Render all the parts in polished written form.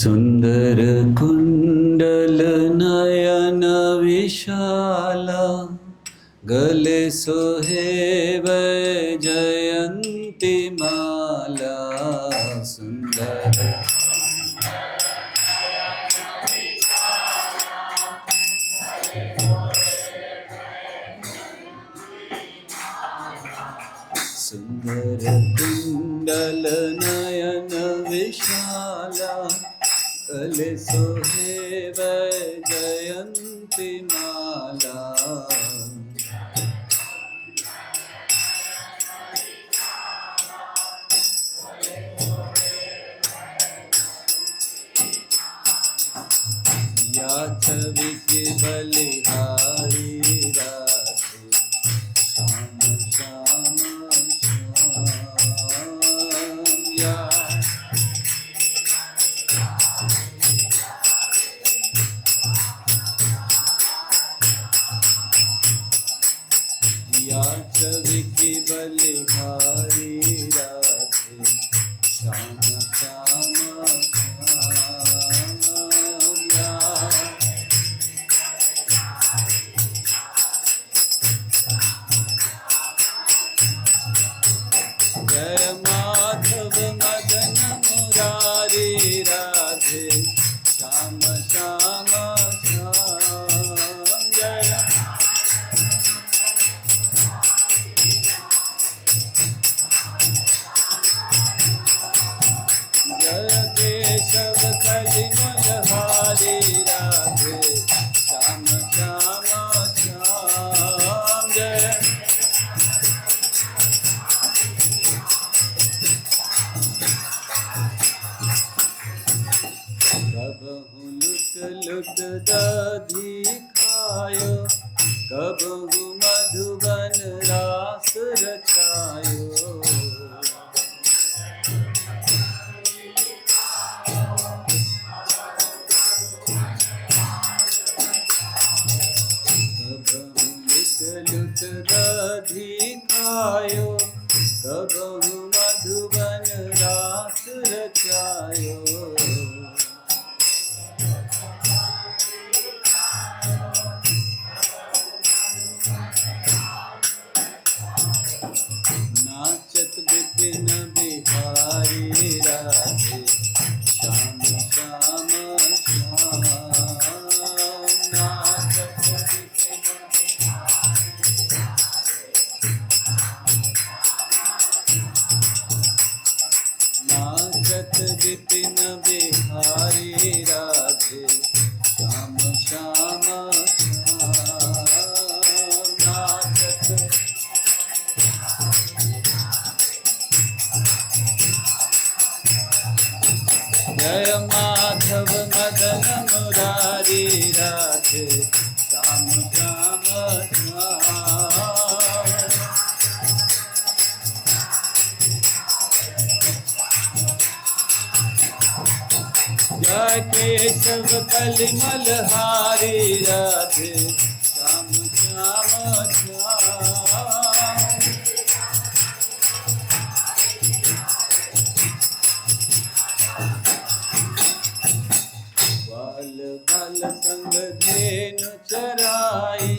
सुंदर कुंडल नयन विशाला, गले सोहे वैजयंती माला। सुंदर सुंदर कुंडल नयन विशाला, गले सोहे वैजयंती माला। या छवि के बलिहारी राधे, श्याम श्याम श्याम। या छवि की बलिहारी राधे, श्याम श्याम श्याम। जय माधव मदन मुरारी राधे, श्याम श्याम श्याम। जय केशव कलिमलहारी राधे, श्याम श्याम श्याम। जय कबहु लुट लुट दधी खायो, कबहु मधुबन रास रचायो। लुट दधी खायो, कबहु मधुबन रास रचायो। नाचत बिपिन बिहारी राधे, श्याम श्याम श्याम। नाचत बिपिन बिहारी राधे, श्याम श्याम श्याम। नाचत जय माधव मदन मुरारी राधे, श्याम श्याम श्याम। जय केशव कलिमलहारी राधे, श्याम श्याम श्याम। बाल बाल संग धेनु चराई,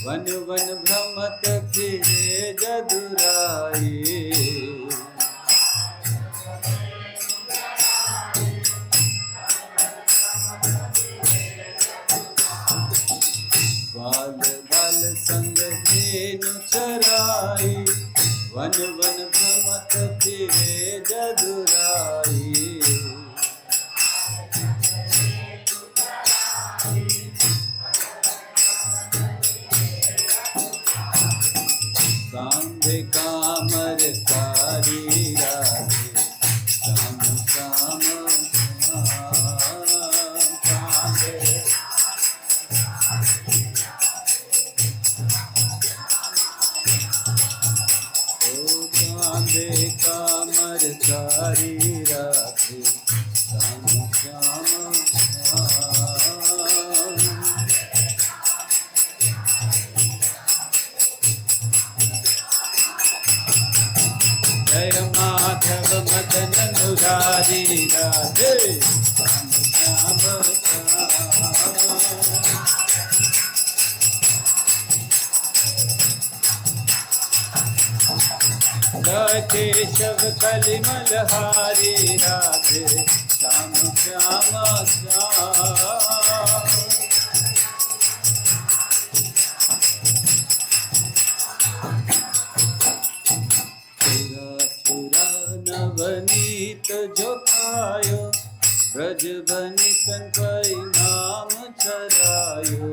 वन वन भ्रमत फिरे जदुराई। बाल बाल संग धेनु चराई, वन वन भ्रमत फिरे जदुराई। कांधे कामर कारी राधे, श्याम श्याम कांधे कामर कारी राधे, श्याम श्याम जय माधव माधव मदन मुरारी राधे श्याम श्याम श्याम केशव कलिमल हारी राधे श्याम श्याम श्याम नवनीत जो खायो ब्रज बनि संकई नाम चरायो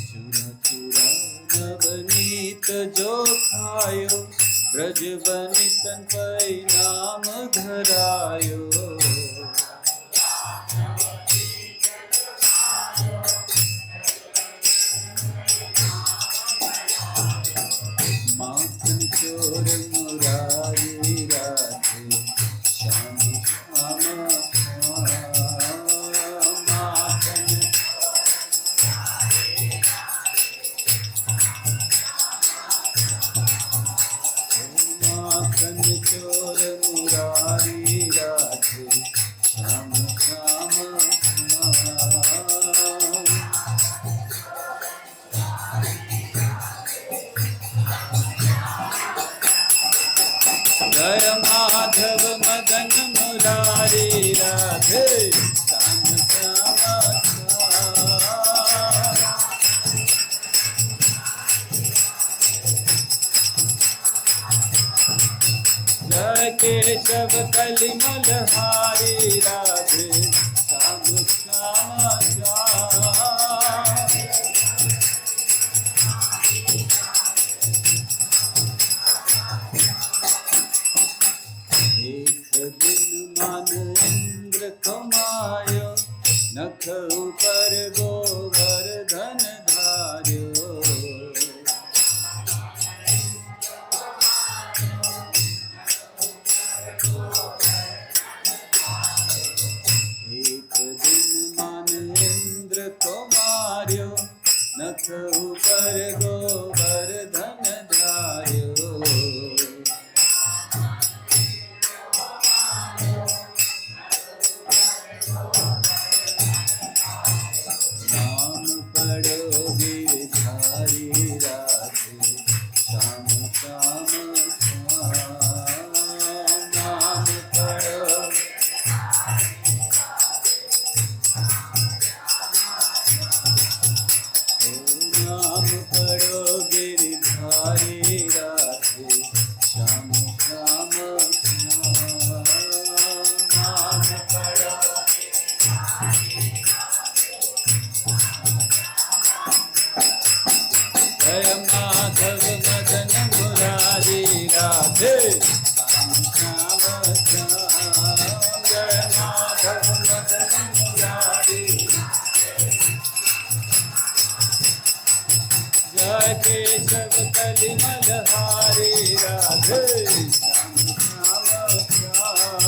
चुरा चुरा नवनीत जो खायो ब्रज बनि संकई नाम धरायो चोर मुरारी राधे श्याम श्याम माखन चोर मुरारी राधे श्याम श्याम जय माधव मदन मुरारी राधे श्याम श्याम जय केशव कलिमल हारी राधे श्याम श्याम दिन मन इंद्र कमायो नख ऊपर गोवर्धन धार्यो एक दिन मन इंद्र कमायो नख ऊपर गोवर्धन धार्यो जय माधव मदन मुरारी राधे श्याम श्याम श्याम जय माधव मदन मुरारी जय केशव कलिमल हारी राधे श्याम श्याम श्याम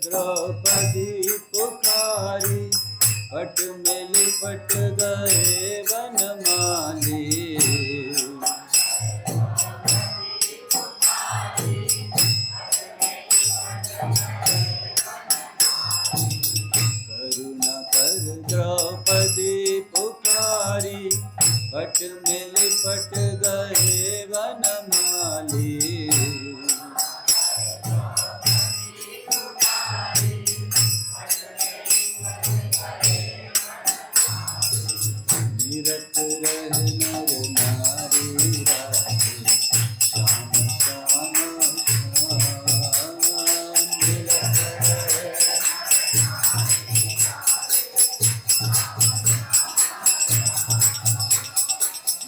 द्रौपदी पुकारी पट में लिपट गए वनमाली करुणा कर द्रौपदी पुकारी पट में लिपट गए वनमाली निरत रह नर नारी राधे श्याम श्याम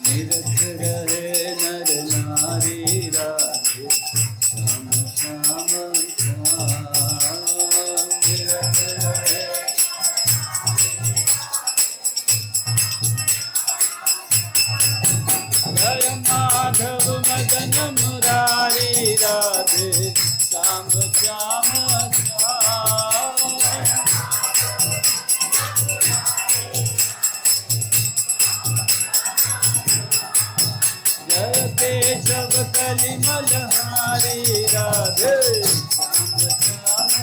निरत रह जय केशव कलिमलहारी राधे श्याम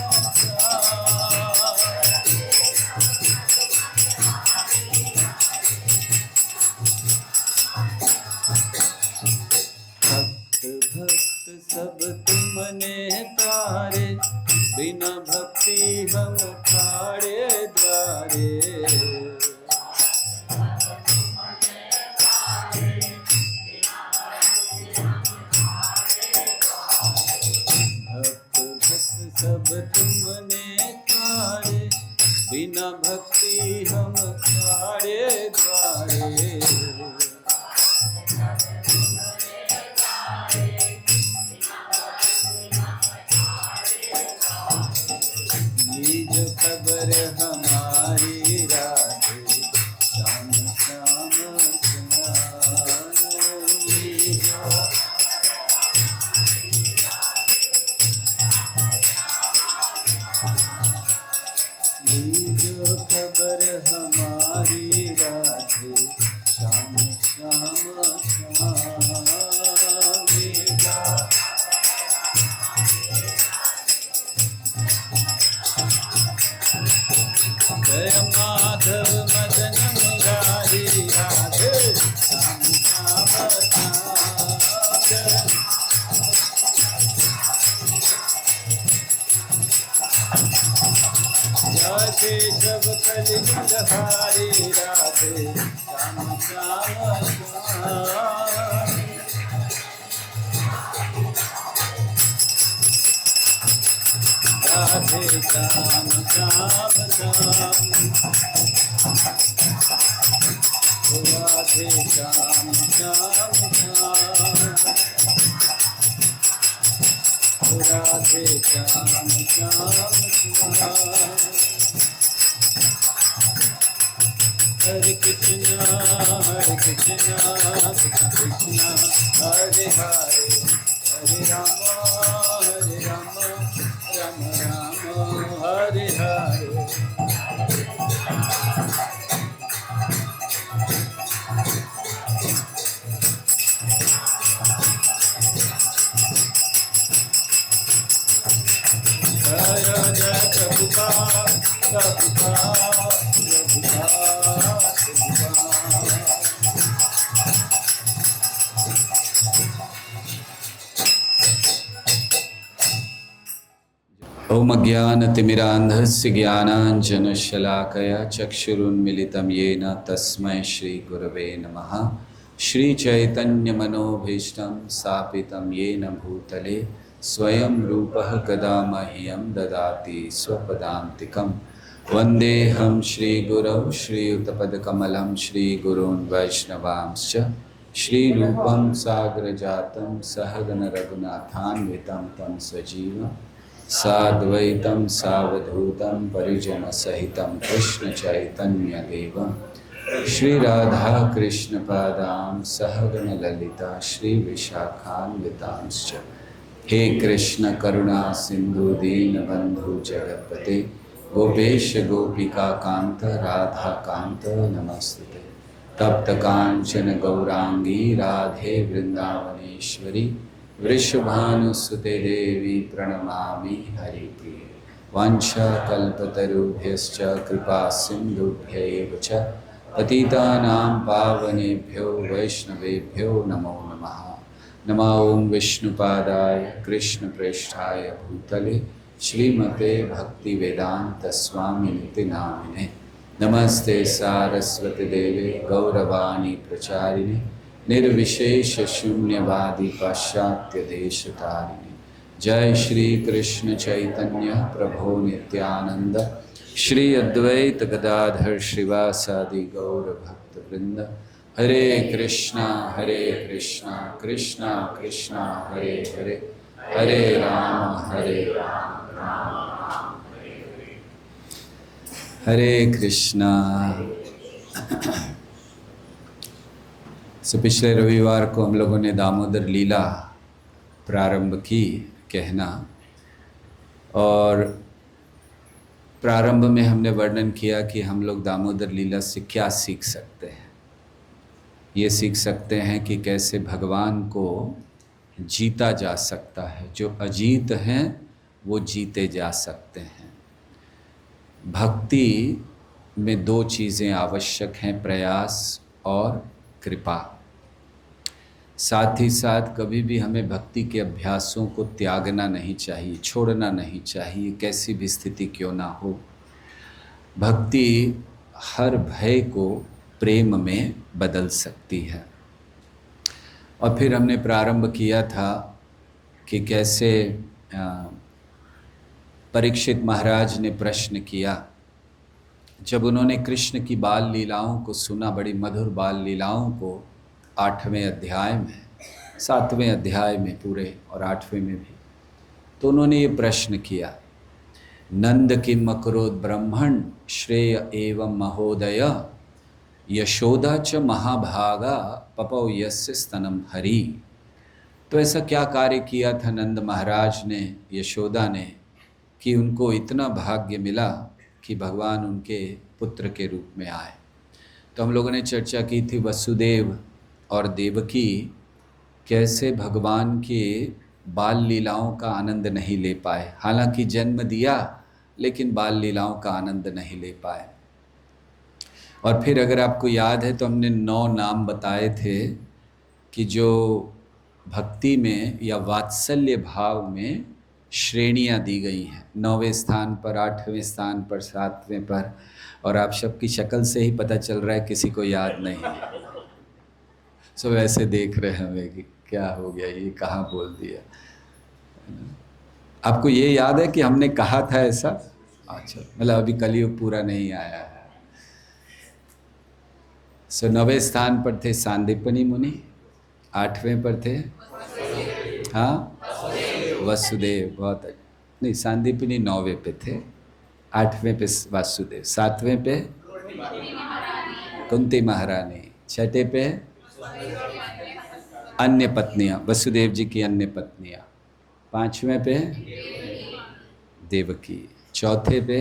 भक्त सब तुमने तारे, बिना भक्ति हम ठाड़े द्वारे। भक्त भक्त सब तुमने तारे, बिना भक्ति हम ठाड़े द्वारे। जो खबर हमारी राधे श्याम श्याम जो खबर हमारी राधे श्याम श्याम जय माधव मदन मुरारी राधे श्याम श्याम जय केशव कलिमलहारी राधे श्याम श्याम राधे श्याम श्याम श्याम राधे श्याम श्याम श्याम राधे श्याम श्याम श्याम हरे कृष्णा कृष्ण कृष्ण हरे हरे हरे राम राम राम हरे हरे। जय जय प्रभुपाद प्रभुपाद प्रभुपाद ओम अज्ञानतिमिरान्धस्य ज्ञानाञ्जनशलाकया चक्षुरुन्मिलितं येन तस्मै श्रीगुरवे नमः। श्रीचैतन्यमनोभीष्टं स्थापितं येन भूतले स्वयं रूपः कदा मह्यं ददाति स्वपदान्तिकं। वन्देऽहं श्रीगुरौ श्रीयुतपदकमलं श्रीगुरून् वैष्णवांश्च श्रीरूपं साग्रजातं सहगणरघुनाथान्वितं तं सजीवं साद्वैतं सावधूतं परिजनसहितं कृष्णचैतन्यदेवं श्रीराधाकृष्णपादां सहगणललिता श्रीविशाखान्वितांश्च। हे कृष्ण करुणा सिन्धु दीनबन्धु जगत्पते गोपेश गोपिका कान्त राधा कान्त नमस्ते। तप्त कांचन गौरांगी राधे वृंदावनेश्वरी वृषभानुसुते देवी प्रणमामि हरिप्रिये। वाञ्छाकल्पतरुभ्यश्च कृपा सिन्धुभ्यैव च पतितानां पावनेभ्यो वैष्णवेभ्यो नमो नमः। नमो ओं विष्णुपादाय कृष्णप्रेष्ठाय भूतले श्रीमते भक्तिवेदांत स्वामिनिति नामिने। नमस्ते सारस्वती देवे गौरवाणी प्रचारिणे निर्विशेष शून्यवादी पाश्चात्य देशतारिणे। जय श्री कृष्ण चैतन्य प्रभो नित्यानंद श्री अद्वैत गदाधर श्रीवासादि गौर भक्त वृंद। हरे कृष्णा कृष्णा कृष्णा हरे हरे हरे राम राम हरे कृष्णा। तो पिछले रविवार को हम लोगों ने दामोदर लीला प्रारंभ की कहना। और प्रारंभ में हमने वर्णन किया कि हम लोग दामोदर लीला से क्या सीख सकते हैं। ये सीख सकते हैं कि कैसे भगवान को जीता जा सकता है, जो अजीत हैं वो जीते जा सकते हैं। भक्ति में दो चीज़ें आवश्यक हैं, प्रयास और कृपा। साथ ही साथ कभी भी हमें भक्ति के अभ्यासों को त्यागना नहीं चाहिए, छोड़ना नहीं चाहिए, कैसी भी स्थिति क्यों ना हो। भक्ति हर भय को प्रेम में बदल सकती है। और फिर हमने प्रारंभ किया था कि कैसे परीक्षित महाराज ने प्रश्न किया, जब उन्होंने कृष्ण की बाल लीलाओं को सुना, बड़ी मधुर बाल लीलाओं को 8वें अध्याय में, 7वें अध्याय में पूरे और 8वें में भी, तो उन्होंने ये प्रश्न किया, नंद किम अकरोत् ब्रह्मण श्रेय एवं महोदय यशोदा च महाभागा पपौ यस्य स्तनम हरि। तो ऐसा क्या कार्य किया था नंद महाराज ने, यशोदा ने, कि उनको इतना भाग्य मिला कि भगवान उनके पुत्र के रूप में आए। तो हम लोगों ने चर्चा की थी वसुदेव और देवकी कैसे भगवान के बाल लीलाओं का आनंद नहीं ले पाए, हालांकि जन्म दिया लेकिन बाल लीलाओं का आनंद नहीं ले पाए। और फिर अगर आपको याद है तो हमने 9 नाम बताए थे कि जो भक्ति में या वात्सल्य भाव में श्रेणियां दी गई हैं, 9वें स्थान पर, 8वें स्थान पर, 7वें पर। और आप सबकी शक्ल से ही पता चल रहा है किसी को याद नहीं है। सब ऐसे देख रहे हैं हमें कि क्या हो गया, ये कहाँ बोल दिया। आपको ये याद है कि हमने कहा था ऐसा? अच्छा, मतलब अभी कलयुग पूरा नहीं आया है। 9वें स्थान पर थे सांदीपनि मुनि, 8वें पर थे हाँ वसुदेव। बहुत नहीं, सांदीपनि 9वें पे थे, 8वें पे वासुदेव, 7वें पे कुंती महारानी, 6ठे पे अन्य पत्नियां, वसुदेव जी की अन्य पत्नियां, 5वें पे देवकी, 4थे पे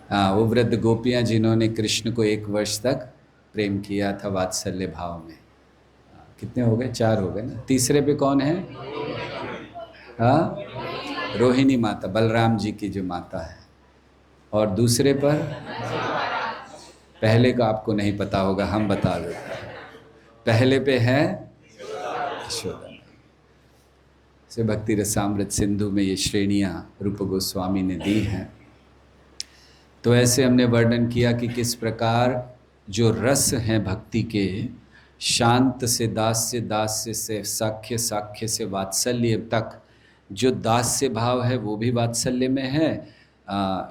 हाँ वो वृद्ध गोपियां जिन्होंने कृष्ण को 1 वर्ष तक प्रेम किया था वात्सल्य भाव में। कितने हो गए? 4 हो गए ना। तीसरे पे कौन है? हाँ, रोहिणी माता, बलराम जी की जो माता है। और दूसरे पर, पहले का आपको नहीं पता होगा, हम बता देते हैं। पहले पे है यशोदा। से भक्ति रसामृत सिंधु में ये श्रेणियां रूप गोस्वामी ने दी हैं। तो ऐसे हमने वर्णन किया कि किस प्रकार जो रस हैं भक्ति के, शांत से दास्य, दास्य से साख्य, साख्य से वात्सल्य तक, जो दास्य भाव है वो भी वात्सल्य में है,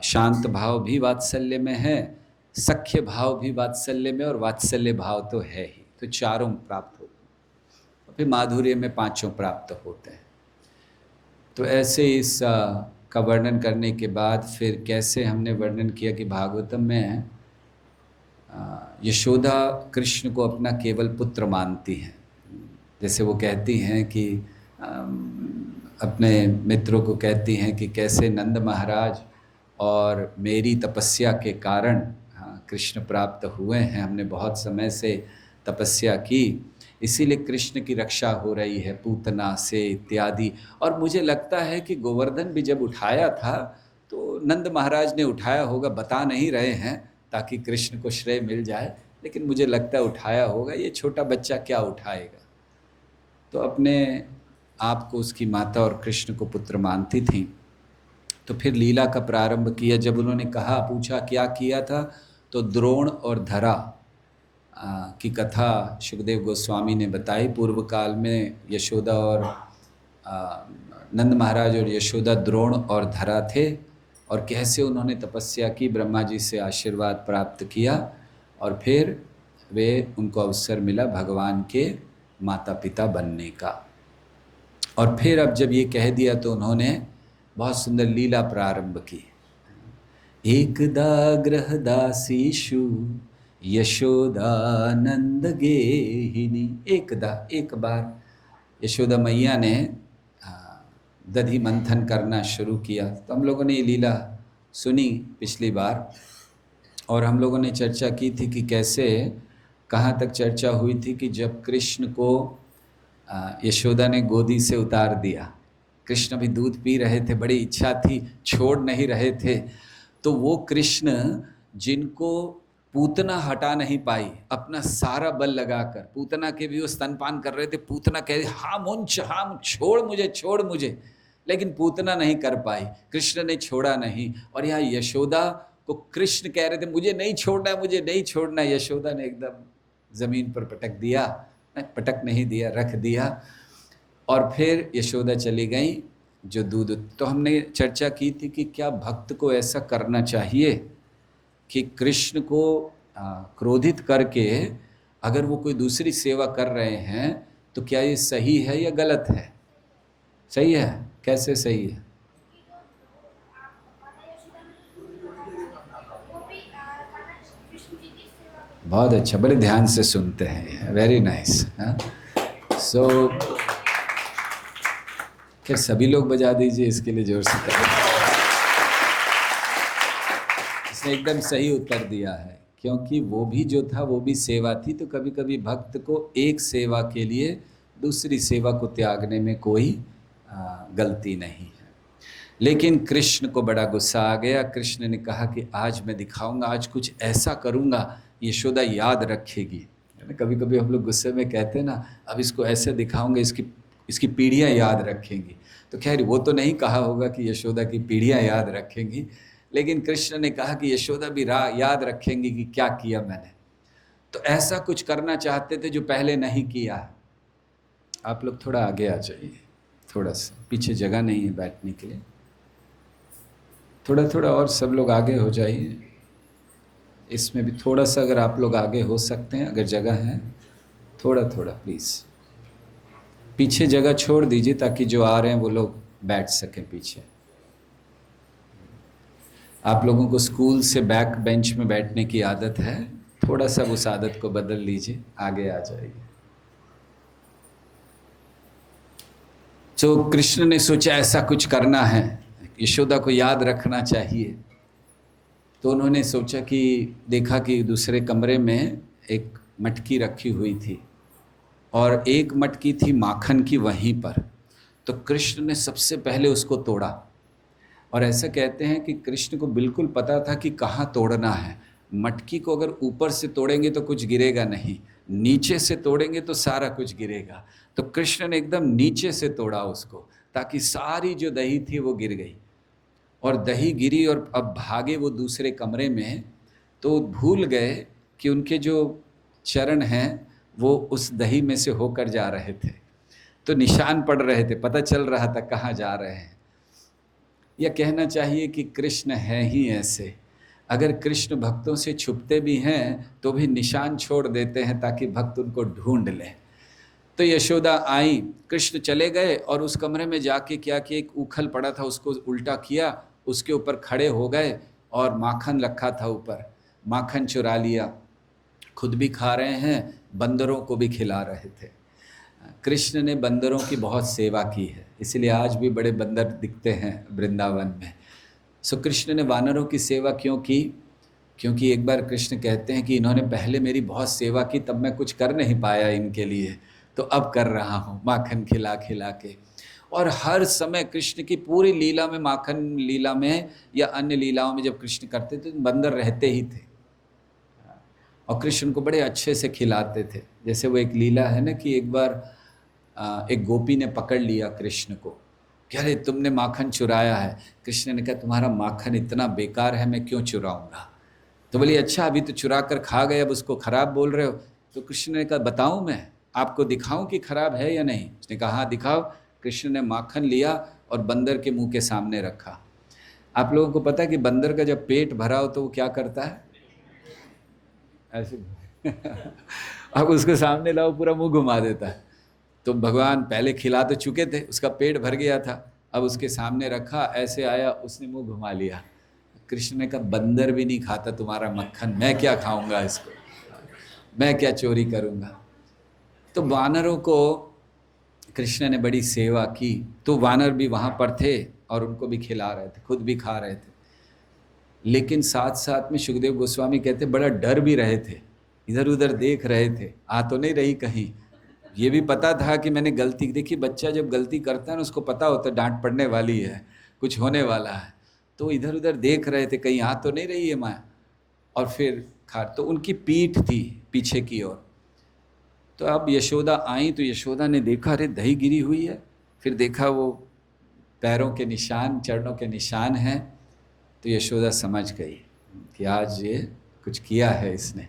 शांत भाव भी वात्सल्य में है, सख्य भाव भी वात्सल्य में, और वात्सल्य भाव तो है ही। तो चारों प्राप्त होते हैं, फिर माधुर्य में 5 प्राप्त होते हैं। तो ऐसे इस का वर्णन करने के बाद फिर कैसे हमने वर्णन किया कि भागवतम में यशोदा कृष्ण को अपना केवल पुत्र मानती हैं। जैसे वो कहती हैं कि अपने मित्रों को कहती हैं कि कैसे नंद महाराज और मेरी तपस्या के कारण कृष्ण प्राप्त हुए हैं, हमने बहुत समय से तपस्या की, इसीलिए कृष्ण की रक्षा हो रही है पूतना से इत्यादि। और मुझे लगता है कि गोवर्धन भी जब उठाया था तो नंद महाराज ने उठाया होगा, बता नहीं रहे हैं ताकि कृष्ण को श्रेय मिल जाए, लेकिन मुझे लगता है उठाया होगा। ये छोटा बच्चा क्या उठाएगा। तो अपने आप को उसकी माता और कृष्ण को पुत्र मानती थी। तो फिर लीला का प्रारंभ किया। जब उन्होंने कहा, पूछा क्या किया था, तो द्रोण और धरा की कथा सुखदेव गोस्वामी ने बताई। पूर्व काल में यशोदा और नंद महाराज और यशोदा द्रोण और धरा थे, और कैसे उन्होंने तपस्या की, ब्रह्मा जी से आशीर्वाद प्राप्त किया, और फिर वे उनको अवसर मिला भगवान के माता पिता बनने का। और फिर अब जब ये कह दिया तो उन्होंने बहुत सुंदर लीला प्रारंभ की। एकदा गृहदासीषु यशोदानंद गेहिनी। एकदा, एक बार यशोदा मैया ने दधी मंथन करना शुरू किया। तो हम लोगों ने ये लीला सुनी पिछली बार, और हम लोगों ने चर्चा की थी कि कैसे, कहाँ तक चर्चा हुई थी कि जब कृष्ण को यशोदा ने गोदी से उतार दिया, कृष्ण भी दूध पी रहे थे, बड़ी इच्छा थी, छोड़ नहीं रहे थे, तो वो कृष्ण जिनको पूतना हटा नहीं पाई, अपना सारा बल लगाकर, पूतना के भी वो स्तनपान कर रहे थे, पूतना कह रही हाँ मुंच, हाँ छोड़ मुझे, छोड़ मुझे, लेकिन पूतना नहीं कर पाई, कृष्ण ने छोड़ा नहीं। और यहाँ यशोदा को कृष्ण कह रहे थे मुझे नहीं छोड़ना, मुझे नहीं छोड़ना, यशोदा ने एकदम जमीन पर पटक दिया, पटक नहीं दिया, रख दिया, और फिर यशोदा चली गई जो दूध। तो हमने चर्चा की थी कि क्या भक्त को ऐसा करना चाहिए कि कृष्ण को क्रोधित करके अगर वो कोई दूसरी सेवा कर रहे हैं तो क्या ये सही है या गलत है? सही है? कैसे सही है? बहुत अच्छा, बड़े ध्यान से सुनते हैं, वेरी नाइस। सो क्या सभी लोग बजा दीजिए इसके लिए जोर से करें। इसने एकदम सही उत्तर दिया है, क्योंकि वो भी जो था वो भी सेवा थी। तो कभी कभी भक्त को एक सेवा के लिए दूसरी सेवा को त्यागने में कोई गलती नहीं है। लेकिन कृष्ण को बड़ा गुस्सा आ गया। कृष्ण ने कहा कि आज मैं दिखाऊंगा, आज कुछ ऐसा करूंगा यशोदा याद रखेगी। कभी कभी हम लोग गुस्से में कहते हैं ना, अब इसको ऐसे दिखाऊंगा, इसकी पीढ़ियां याद रखेंगी। तो खैर वो तो नहीं कहा होगा कि यशोदा की पीढ़ियां याद रखेंगी, लेकिन कृष्ण ने कहा कि यशोदा भी याद रखेंगी कि क्या किया मैंने। तो ऐसा कुछ करना चाहते थे जो पहले नहीं किया है। आप लोग थोड़ा आगे आ जाइए, थोड़ा सा पीछे जगह नहीं है बैठने के लिए, थोड़ा थोड़ा और सब लोग आगे हो जाइए। इसमें भी थोड़ा सा अगर आप लोग आगे हो सकते हैं, अगर जगह है, थोड़ा थोड़ा प्लीज़ पीछे जगह छोड़ दीजिए ताकि जो आ रहे हैं वो लोग बैठ सकें पीछे। आप लोगों को स्कूल से बैक बेंच में बैठने की आदत है, थोड़ा सा उस आदत को बदल लीजिए, आगे आ जाइए। तो कृष्ण ने सोचा ऐसा कुछ करना है, यशोदा को याद रखना चाहिए। तो उन्होंने सोचा कि देखा कि दूसरे कमरे में एक मटकी रखी हुई थी और एक मटकी थी माखन की वहीं पर। तो कृष्ण ने सबसे पहले उसको तोड़ा, और ऐसा कहते हैं कि कृष्ण को बिल्कुल पता था कि कहाँ तोड़ना है। मटकी को अगर ऊपर से तोड़ेंगे तो कुछ गिरेगा नहीं, नीचे से तोड़ेंगे तो सारा कुछ गिरेगा। तो कृष्ण ने एकदम नीचे से तोड़ा उसको, ताकि सारी जो दही थी वो गिर गई, और दही गिरी। और अब भागे वो दूसरे कमरे में, तो भूल गए कि उनके जो चरण हैं वो उस दही में से होकर जा रहे थे। तो निशान पड़ रहे थे, पता चल रहा था कहाँ जा रहे हैं। यह कहना चाहिए कि कृष्ण है ही ऐसे, अगर कृष्ण भक्तों से छुपते भी हैं तो भी निशान छोड़ देते हैं ताकि भक्त उनको ढूंढ लें। तो यशोदा आई, कृष्ण चले गए और उस कमरे में जाके क्या कि एक उखल पड़ा था उसको उल्टा किया, उसके ऊपर खड़े हो गए और माखन रखा था ऊपर, माखन चुरा लिया, खुद भी खा रहे हैं, बंदरों को भी खिला रहे थे। कृष्ण ने बंदरों की बहुत सेवा की है, इसलिए आज भी बड़े बंदर दिखते हैं वृंदावन में। सो कृष्ण ने वानरों की सेवा क्यों की? क्योंकि एक बार कृष्ण कहते हैं कि इन्होंने पहले मेरी बहुत सेवा की, तब मैं कुछ कर नहीं पाया इनके लिए, तो अब कर रहा हूँ माखन खिला खिला के। और हर समय कृष्ण की पूरी लीला में, माखन लीला में या अन्य लीलाओं में जब कृष्ण करते थे तो बंदर रहते ही थे, और कृष्ण को बड़े अच्छे से खिलाते थे। जैसे वो एक लीला है ना कि एक बार एक गोपी ने पकड़ लिया कृष्ण को, कह रहे तुमने माखन चुराया है। कृष्ण ने कहा तुम्हारा माखन इतना बेकार है, मैं क्यों चुराऊंगा। तो बोली अच्छा अभी तो चुरा कर खा गए, अब उसको खराब बोल रहे हो। तो कृष्ण ने कहा बताऊं, मैं आपको दिखाऊं कि खराब है या नहीं। उसने कहा हाँ दिखाओ। कृष्ण ने माखन लिया और बंदर के मुंह के सामने रखा। आप लोगों को पता है कि बंदर का जब पेट भरा हो तो वो क्या करता है, ऐसे अब उसके सामने लाओ पूरा मुंह घुमा देता है। तो भगवान पहले खिला तो चुके थे, उसका पेट भर गया था, अब उसके सामने रखा, ऐसे आया, उसने मुंह घुमा लिया। कृष्ण ने कहा बंदर भी नहीं खाता तुम्हारा मक्खन, मैं क्या खाऊंगा इसको, मैं क्या चोरी करूंगा। तो वानरों को कृष्ण ने बड़ी सेवा की, तो वानर भी वहाँ पर थे और उनको भी खिला रहे थे, खुद भी खा रहे थे। लेकिन साथ साथ में सुखदेव गोस्वामी कहते बड़ा डर भी रहे थे, इधर उधर देख रहे थे, आ तो नहीं रही कहीं। ये भी पता था कि मैंने गलती, देखिए बच्चा जब गलती करता है ना, उसको पता होता है डांट पड़ने वाली है, कुछ होने वाला है, तो इधर उधर देख रहे थे कहीं आ तो नहीं रही है माँ। और फिर खा, तो उनकी पीठ थी पीछे की ओर। तो अब यशोदा आई तो यशोदा ने देखा, अरे दही गिरी हुई है। फिर देखा वो पैरों के निशान, चरणों के निशान हैं। तो यशोदा समझ गई कि आज ये कुछ किया है इसने।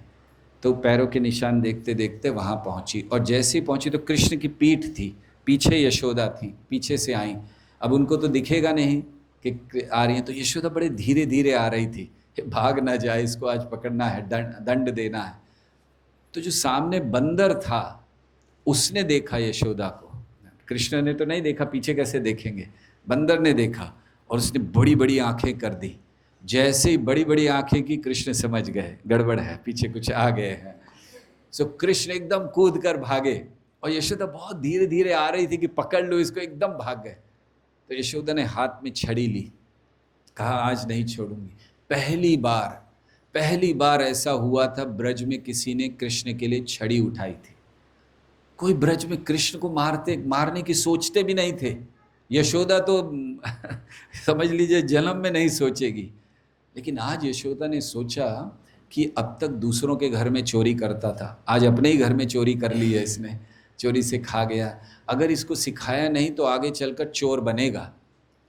तो पैरों के निशान देखते देखते वहाँ पहुँची, और जैसे ही पहुँची तो कृष्ण की पीठ थी, पीछे यशोदा थी, पीछे से आई। अब उनको तो दिखेगा नहीं कि आ रही हैं, तो यशोदा बड़े धीरे धीरे आ रही थी, भाग ना जाए, इसको आज पकड़ना है, दंड देना है। तो जो सामने बंदर था उसने देखा यशोदा को, कृष्ण ने तो नहीं देखा, पीछे कैसे देखेंगे, बंदर ने देखा और उसने बड़ी बड़ी आंखें कर दी। जैसे ही बड़ी बड़ी आंखें की, कृष्ण समझ गए गड़बड़ है, पीछे कुछ आ गए हैं। सो कृष्ण एकदम कूद कर भागे, और यशोदा बहुत धीरे धीरे आ रही थी कि पकड़ लो इसको, एकदम भाग गए। तो यशोदा ने हाथ में छड़ी ली, कहा आज नहीं छोड़ूंगी। पहली बार ऐसा हुआ था ब्रज में किसी ने कृष्ण के लिए छड़ी उठाई थी। कोई ब्रज में कृष्ण को मारने की सोचते भी नहीं थे। यशोदा तो समझ लीजिए जन्म में नहीं सोचेगी, लेकिन आज यशोदा ने सोचा कि अब तक दूसरों के घर में चोरी करता था, आज अपने ही घर में चोरी कर ली है इसने, चोरी से खा गया। अगर इसको सिखाया नहीं तो आगे चलकर चोर बनेगा,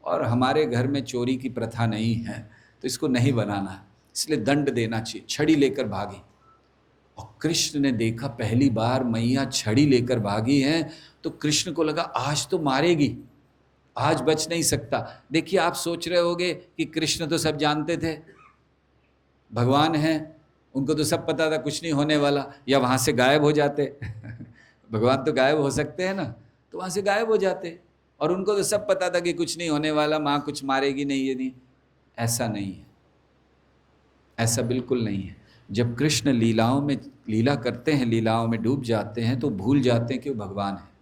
और हमारे घर में चोरी की प्रथा नहीं है, तो इसको नहीं बनाना, इसलिए दंड देना चाहिए। छड़ी लेकर भागी, और कृष्ण ने देखा पहली बार मैया छड़ी लेकर भागी हैं, तो कृष्ण को लगा आज तो मारेगी, आज बच नहीं सकता। देखिए आप सोच रहे होंगे कि कृष्ण तो सब जानते थे, भगवान हैं, उनको तो सब पता था कुछ नहीं होने वाला, या वहाँ से गायब हो जाते भगवान तो गायब हो सकते हैं ना, तो वहाँ से गायब हो जाते, और उनको तो सब पता था कि कुछ नहीं होने वाला, माँ कुछ मारेगी नहीं, ये नहीं। ऐसा नहीं है, ऐसा बिल्कुल नहीं है। जब कृष्ण लीलाओं में लीला करते हैं, लीलाओं में डूब जाते हैं, तो भूल जाते हैं कि वो भगवान है।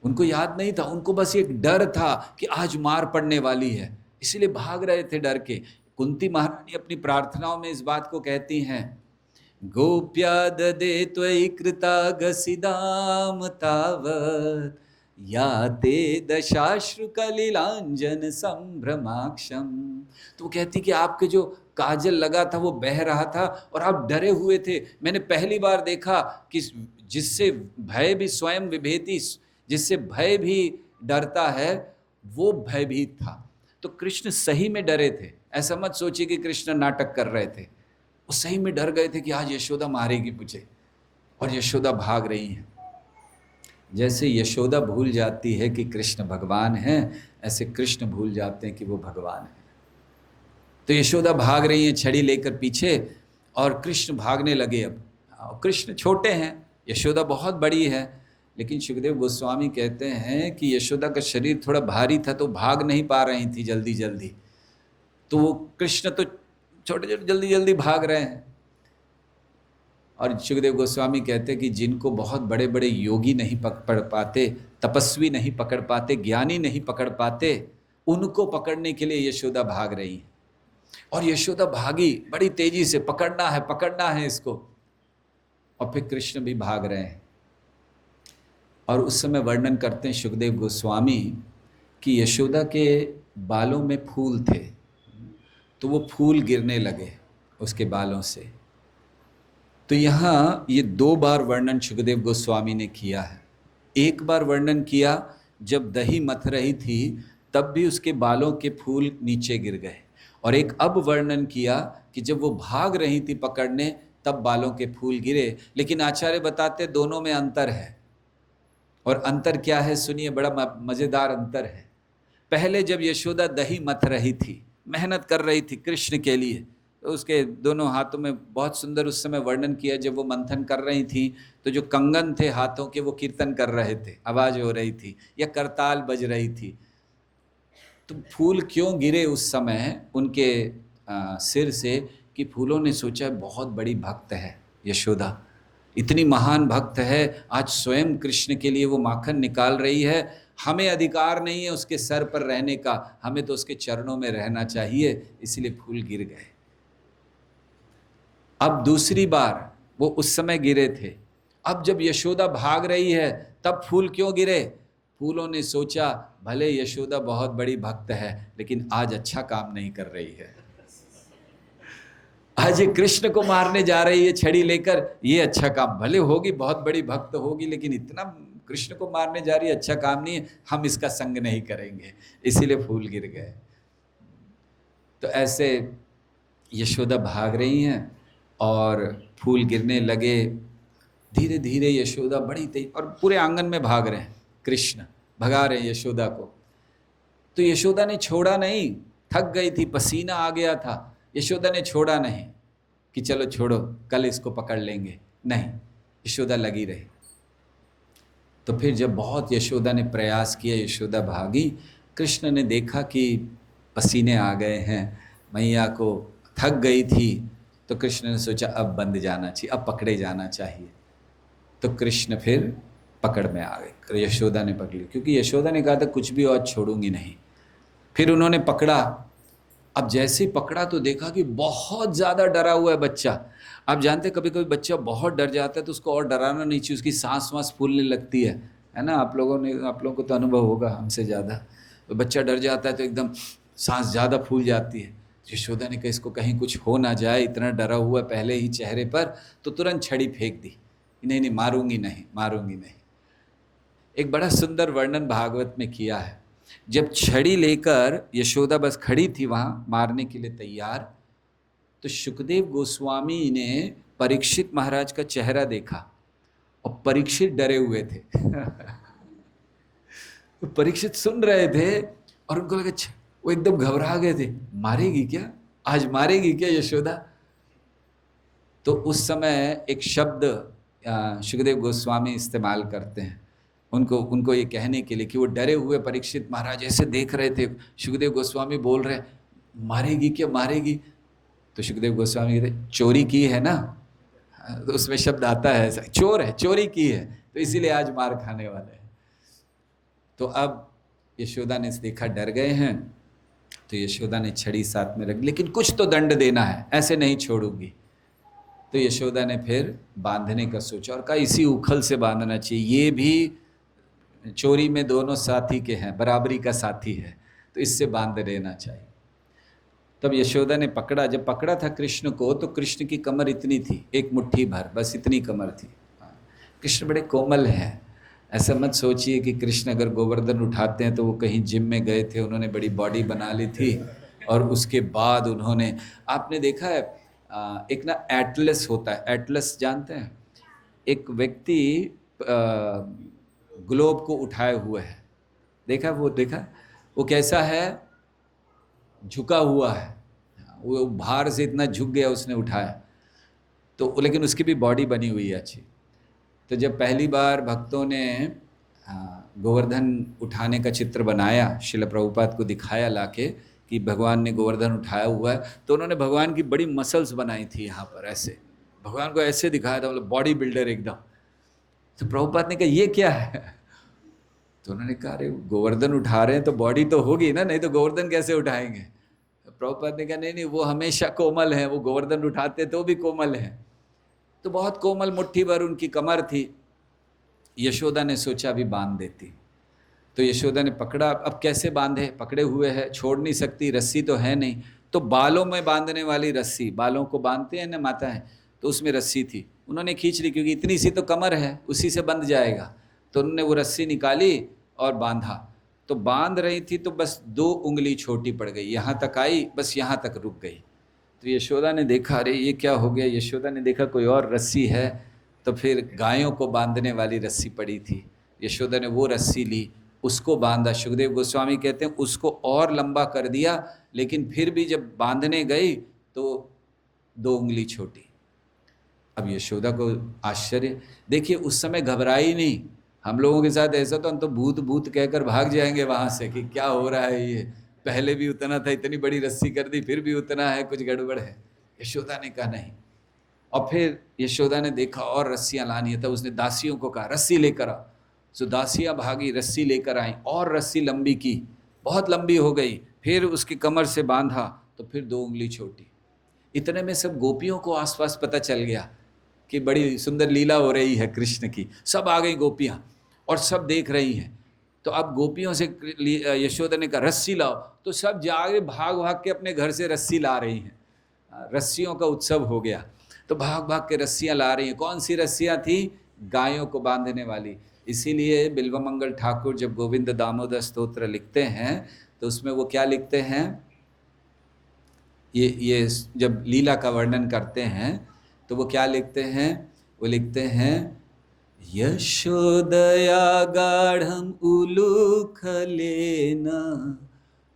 उनको याद नहीं था, उनको बस एक डर था कि आज मार पड़ने वाली है, इसीलिए भाग रहे थे डर के। कुंती महारानी अपनी प्रार्थनाओं में इस बात को कहती हैं, गोप्या ददे त्वयि कृतागसिदाम तावत् या ते दशाश्रु कलिलांजन संभ्रमाक्षम। तो वो कहती कि आपके जो काजल लगा था वो बह रहा था और आप डरे हुए थे। मैंने पहली बार देखा कि जिससे भय भी स्वयं विभेति, जिससे भय भी डरता है, वो भयभीत था। तो कृष्ण सही में डरे थे, ऐसा मत सोचिए कि कृष्ण नाटक कर रहे थे, वो सही में डर गए थे कि आज यशोदा मारेगी मुझे, और यशोदा भाग रही हैं। जैसे यशोदा भूल जाती है कि कृष्ण भगवान हैं, ऐसे कृष्ण भूल जाते हैं कि वो भगवान हैं। तो यशोदा भाग रही हैं छड़ी लेकर पीछे, और कृष्ण भागने लगे। अब कृष्ण छोटे हैं, यशोदा बहुत बड़ी है, लेकिन सुखदेव गोस्वामी कहते हैं कि यशोदा का शरीर थोड़ा भारी था, तो भाग नहीं पा रही थी जल्दी जल्दी, तो वो कृष्ण तो छोटे छोटे जल्दी जल्दी भाग रहे हैं। और सुखदेव गोस्वामी कहते हैं कि जिनको बहुत बड़े बड़े योगी नहीं पकड़ पाते, तपस्वी नहीं पकड़ पाते, ज्ञानी नहीं पकड़ पाते, उनको पकड़ने के लिए यशोदा भाग रही है। और यशोदा भागी बड़ी तेजी से, पकड़ना है इसको, और फिर कृष्ण भी भाग रहे हैं। और उस समय वर्णन करते हैं सुखदेव गोस्वामी कि यशोदा के बालों में फूल थे, तो वो फूल गिरने लगे उसके बालों से। तो यहाँ ये 2 बार वर्णन सुखदेव गोस्वामी ने किया है। एक बार वर्णन किया जब दही मथ रही थी, तब भी उसके बालों के फूल नीचे गिर गए, और एक अब वर्णन किया कि जब वो भाग रही थी पकड़ने, तब बालों के फूल गिरे। लेकिन आचार्य बताते दोनों में अंतर है, और अंतर क्या है सुनिए, बड़ा मजेदार अंतर है। पहले जब यशोदा दही मथ रही थी, मेहनत कर रही थी कृष्ण के लिए, तो उसके दोनों हाथों में बहुत सुंदर उस समय वर्णन किया, जब वो मंथन कर रही थी तो जो कंगन थे हाथों के वो कीर्तन कर रहे थे, आवाज हो रही थी या करताल बज रही थी। तो फूल क्यों गिरे उस समय उनके सिर से, कि फूलों ने सोचा बहुत बड़ी भक्त है यशोदा, इतनी महान भक्त है, आज स्वयं कृष्ण के लिए वो माखन निकाल रही है, हमें अधिकार नहीं है उसके सर पर रहने का, हमें तो उसके चरणों में रहना चाहिए, इसलिए फूल गिर गए। अब दूसरी बार वो उस समय गिरे थे, अब जब यशोदा भाग रही है तब फूल क्यों गिरे? फूलों ने सोचा भले यशोदा बहुत बड़ी भक्त है, लेकिन आज अच्छा काम नहीं कर रही है, आज ये कृष्ण को मारने जा रही है छड़ी लेकर, ये अच्छा काम, भले होगी बहुत बड़ी भक्त होगी, लेकिन इतना कृष्ण को मारने जा रही है, अच्छा काम नहीं है, हम इसका संग नहीं करेंगे, इसीलिए फूल गिर गए। तो ऐसे यशोदा भाग रही हैं और फूल गिरने लगे, धीरे धीरे यशोदा बड़ी तेज, और पूरे आंगन में भाग रहे हैं, कृष्ण भगा रहे हैं यशोदा को। तो यशोदा ने छोड़ा नहीं, थक गई थी, पसीना आ गया था, यशोदा ने छोड़ा नहीं कि चलो छोड़ो कल इसको पकड़ लेंगे, नहीं, यशोदा लगी रही। तो फिर जब बहुत यशोदा ने प्रयास किया, यशोदा भागी, कृष्ण ने देखा कि पसीने आ गए हैं, मैया को थक गई थी, तो कृष्ण ने सोचा अब बंद जाना चाहिए, अब पकड़े जाना चाहिए। तो कृष्ण फिर पकड़ में आ गए, यशोदा ने पकड़ ली, क्योंकि यशोदा ने कहा था कुछ भी और छोड़ूंगी नहीं। फिर उन्होंने पकड़ा, अब जैसे ही पकड़ा तो देखा कि बहुत ज़्यादा डरा हुआ है बच्चा। आप जानते कभी कभी बच्चा बहुत डर जाता है तो उसको और डराना नहीं चाहिए, उसकी सांस वांस फूलने लगती है ना? आप लोगों को तो अनुभव होगा हमसे ज़्यादा। तो बच्चा डर जाता है तो एकदम सांस ज़्यादा फूल जाती है। यशोदा ने कहा इसको कहीं कुछ हो ना जाए, इतना डरा हुआ पहले ही चेहरे पर, तो तुरंत छड़ी फेंक दी, नहीं नहीं मारूंगी नहीं, मारूंगी नहीं। एक बड़ा सुंदर वर्णन भागवत में किया है, जब छड़ी लेकर यशोदा बस खड़ी थी वहां मारने के लिए तैयार, तो सुखदेव गोस्वामी ने परीक्षित महाराज का चेहरा देखा और परीक्षित डरे हुए थे तो परीक्षित सुन रहे थे और उनको लगा, वो एकदम घबरा गए थे, मारेगी क्या, आज मारेगी क्या यशोदा? तो उस समय एक शब्द सुखदेव गोस्वामी इस्तेमाल करते हैं उनको ये कहने के लिए कि वो डरे हुए परीक्षित महाराज ऐसे देख रहे थे, सुखदेव गोस्वामी बोल रहे मारेगी क्या, मारेगी? तो सुखदेव गोस्वामी कहते चोरी की है ना, तो उसमें शब्द आता है ऐसा, चोर है, चोरी की है, तो इसीलिए आज मार खाने वाले हैं। तो अब यशोदा ने देखा डर गए हैं, तो यशोदा ने छड़ी साथ में रख, लेकिन कुछ तो दंड देना है, ऐसे नहीं छोड़ूंगी। तो यशोदा ने फिर बांधने का सोचा और कहा इसी उखल से बांधना चाहिए, ये भी चोरी में दोनों साथी के हैं, बराबरी का साथी है, तो इससे बांध देना चाहिए। तब यशोदा ने पकड़ा, जब पकड़ा था कृष्ण को तो कृष्ण की कमर इतनी थी, एक मुट्ठी भर, बस इतनी कमर थी। कृष्ण बड़े कोमल हैं, ऐसा मत सोचिए कि कृष्ण अगर गोवर्धन उठाते हैं तो वो कहीं जिम में गए थे, उन्होंने बड़ी बॉडी बना ली थी और उसके बाद उन्होंने, आपने देखा है एक ना एटलस होता है, एटलस जानते हैं, एक व्यक्ति ग्लोब को उठाए हुए है, देखा वो कैसा है, झुका हुआ है, वो भार से इतना झुक गया उसने उठाया, तो लेकिन उसकी भी बॉडी बनी हुई है अच्छी। तो जब पहली बार भक्तों ने गोवर्धन उठाने का चित्र बनाया, श्रील प्रभुपाद को दिखाया लाके कि भगवान ने गोवर्धन उठाया हुआ है, तो उन्होंने भगवान की बड़ी मसल्स बनाई थी यहाँ पर, ऐसे भगवान को ऐसे दिखाया था, मतलब बॉडी बिल्डर एकदम। तो प्रभुपाद ने कहा ये क्या है? तो उन्होंने कहा अरे गोवर्धन उठा रहे हैं तो बॉडी तो होगी ना, नहीं तो गोवर्धन कैसे उठाएंगे? तो प्रभुपाद ने कहा नहीं वो हमेशा कोमल है, वो गोवर्धन उठाते तो भी कोमल है। तो बहुत कोमल मुट्ठी भर उनकी कमर थी। यशोदा ने सोचा भी बांध देती, तो यशोदा ने पकड़ा, अब कैसे बांधे, पकड़े हुए है, छोड़ नहीं सकती, रस्सी तो है नहीं, तो बालों में बांधने वाली रस्सी, बालों को बांधते हैं ना माता है, तो उसमें रस्सी थी, उन्होंने खींच ली, क्योंकि इतनी सी तो कमर है, उसी से बंध जाएगा। तो उन्होंने वो रस्सी निकाली और बांधा, तो बांध रही थी तो बस 2 उंगली छोटी पड़ गई, यहाँ तक आई, बस यहाँ तक रुक गई। तो यशोदा ने देखा अरे ये क्या हो गया, यशोदा ने देखा कोई और रस्सी है, तो फिर गायों को बांधने वाली रस्सी पड़ी थी, यशोदा ने वो रस्सी ली, उसको बांधा। सुखदेव गोस्वामी कहते हैं उसको और लंबा कर दिया, लेकिन फिर भी जब बांधने गई तो 2 उंगली छोटी। अब यशोदा को आश्चर्य, देखिए उस समय घबराई नहीं, हम लोगों के साथ ऐसा तो हम तो भूत भूत कहकर भाग जाएंगे वहाँ से कि क्या हो रहा है, ये पहले भी उतना था, इतनी बड़ी रस्सी कर दी, फिर भी उतना है, कुछ गड़बड़ है। यशोदा ने कहा नहीं, और फिर यशोदा ने देखा और रस्सियां लानी है, तब उसने दासियों को कहा रस्सी लेकर आओ। सो दासियां भागी, रस्सी लेकर आई और रस्सी लंबी की, बहुत लंबी हो गई, फिर उसकी कमर से बांधा तो फिर 2 उंगली छोटी। इतने में सब गोपियों को आसपास पता चल गया कि बड़ी सुंदर लीला हो रही है कृष्ण की। सब आ गई गोपियां और सब देख रही हैं। तो अब गोपियों से यशोदा ने कहा रस्सी लाओ, तो सब जाके भाग भाग के अपने घर से रस्सी ला रही हैं। रस्सियों का उत्सव हो गया, तो भाग भाग के रस्सियां ला रही हैं। कौन सी रस्सियां थी? गायों को बांधने वाली। इसीलिए बिल्वमंगल ठाकुर जब गोविंद दामोदर स्तोत्र लिखते हैं तो उसमें वो क्या लिखते हैं, ये जब लीला का वर्णन करते हैं तो वो क्या लिखते हैं? वो लिखते हैं यशोदया गाढ़म उलूखलेन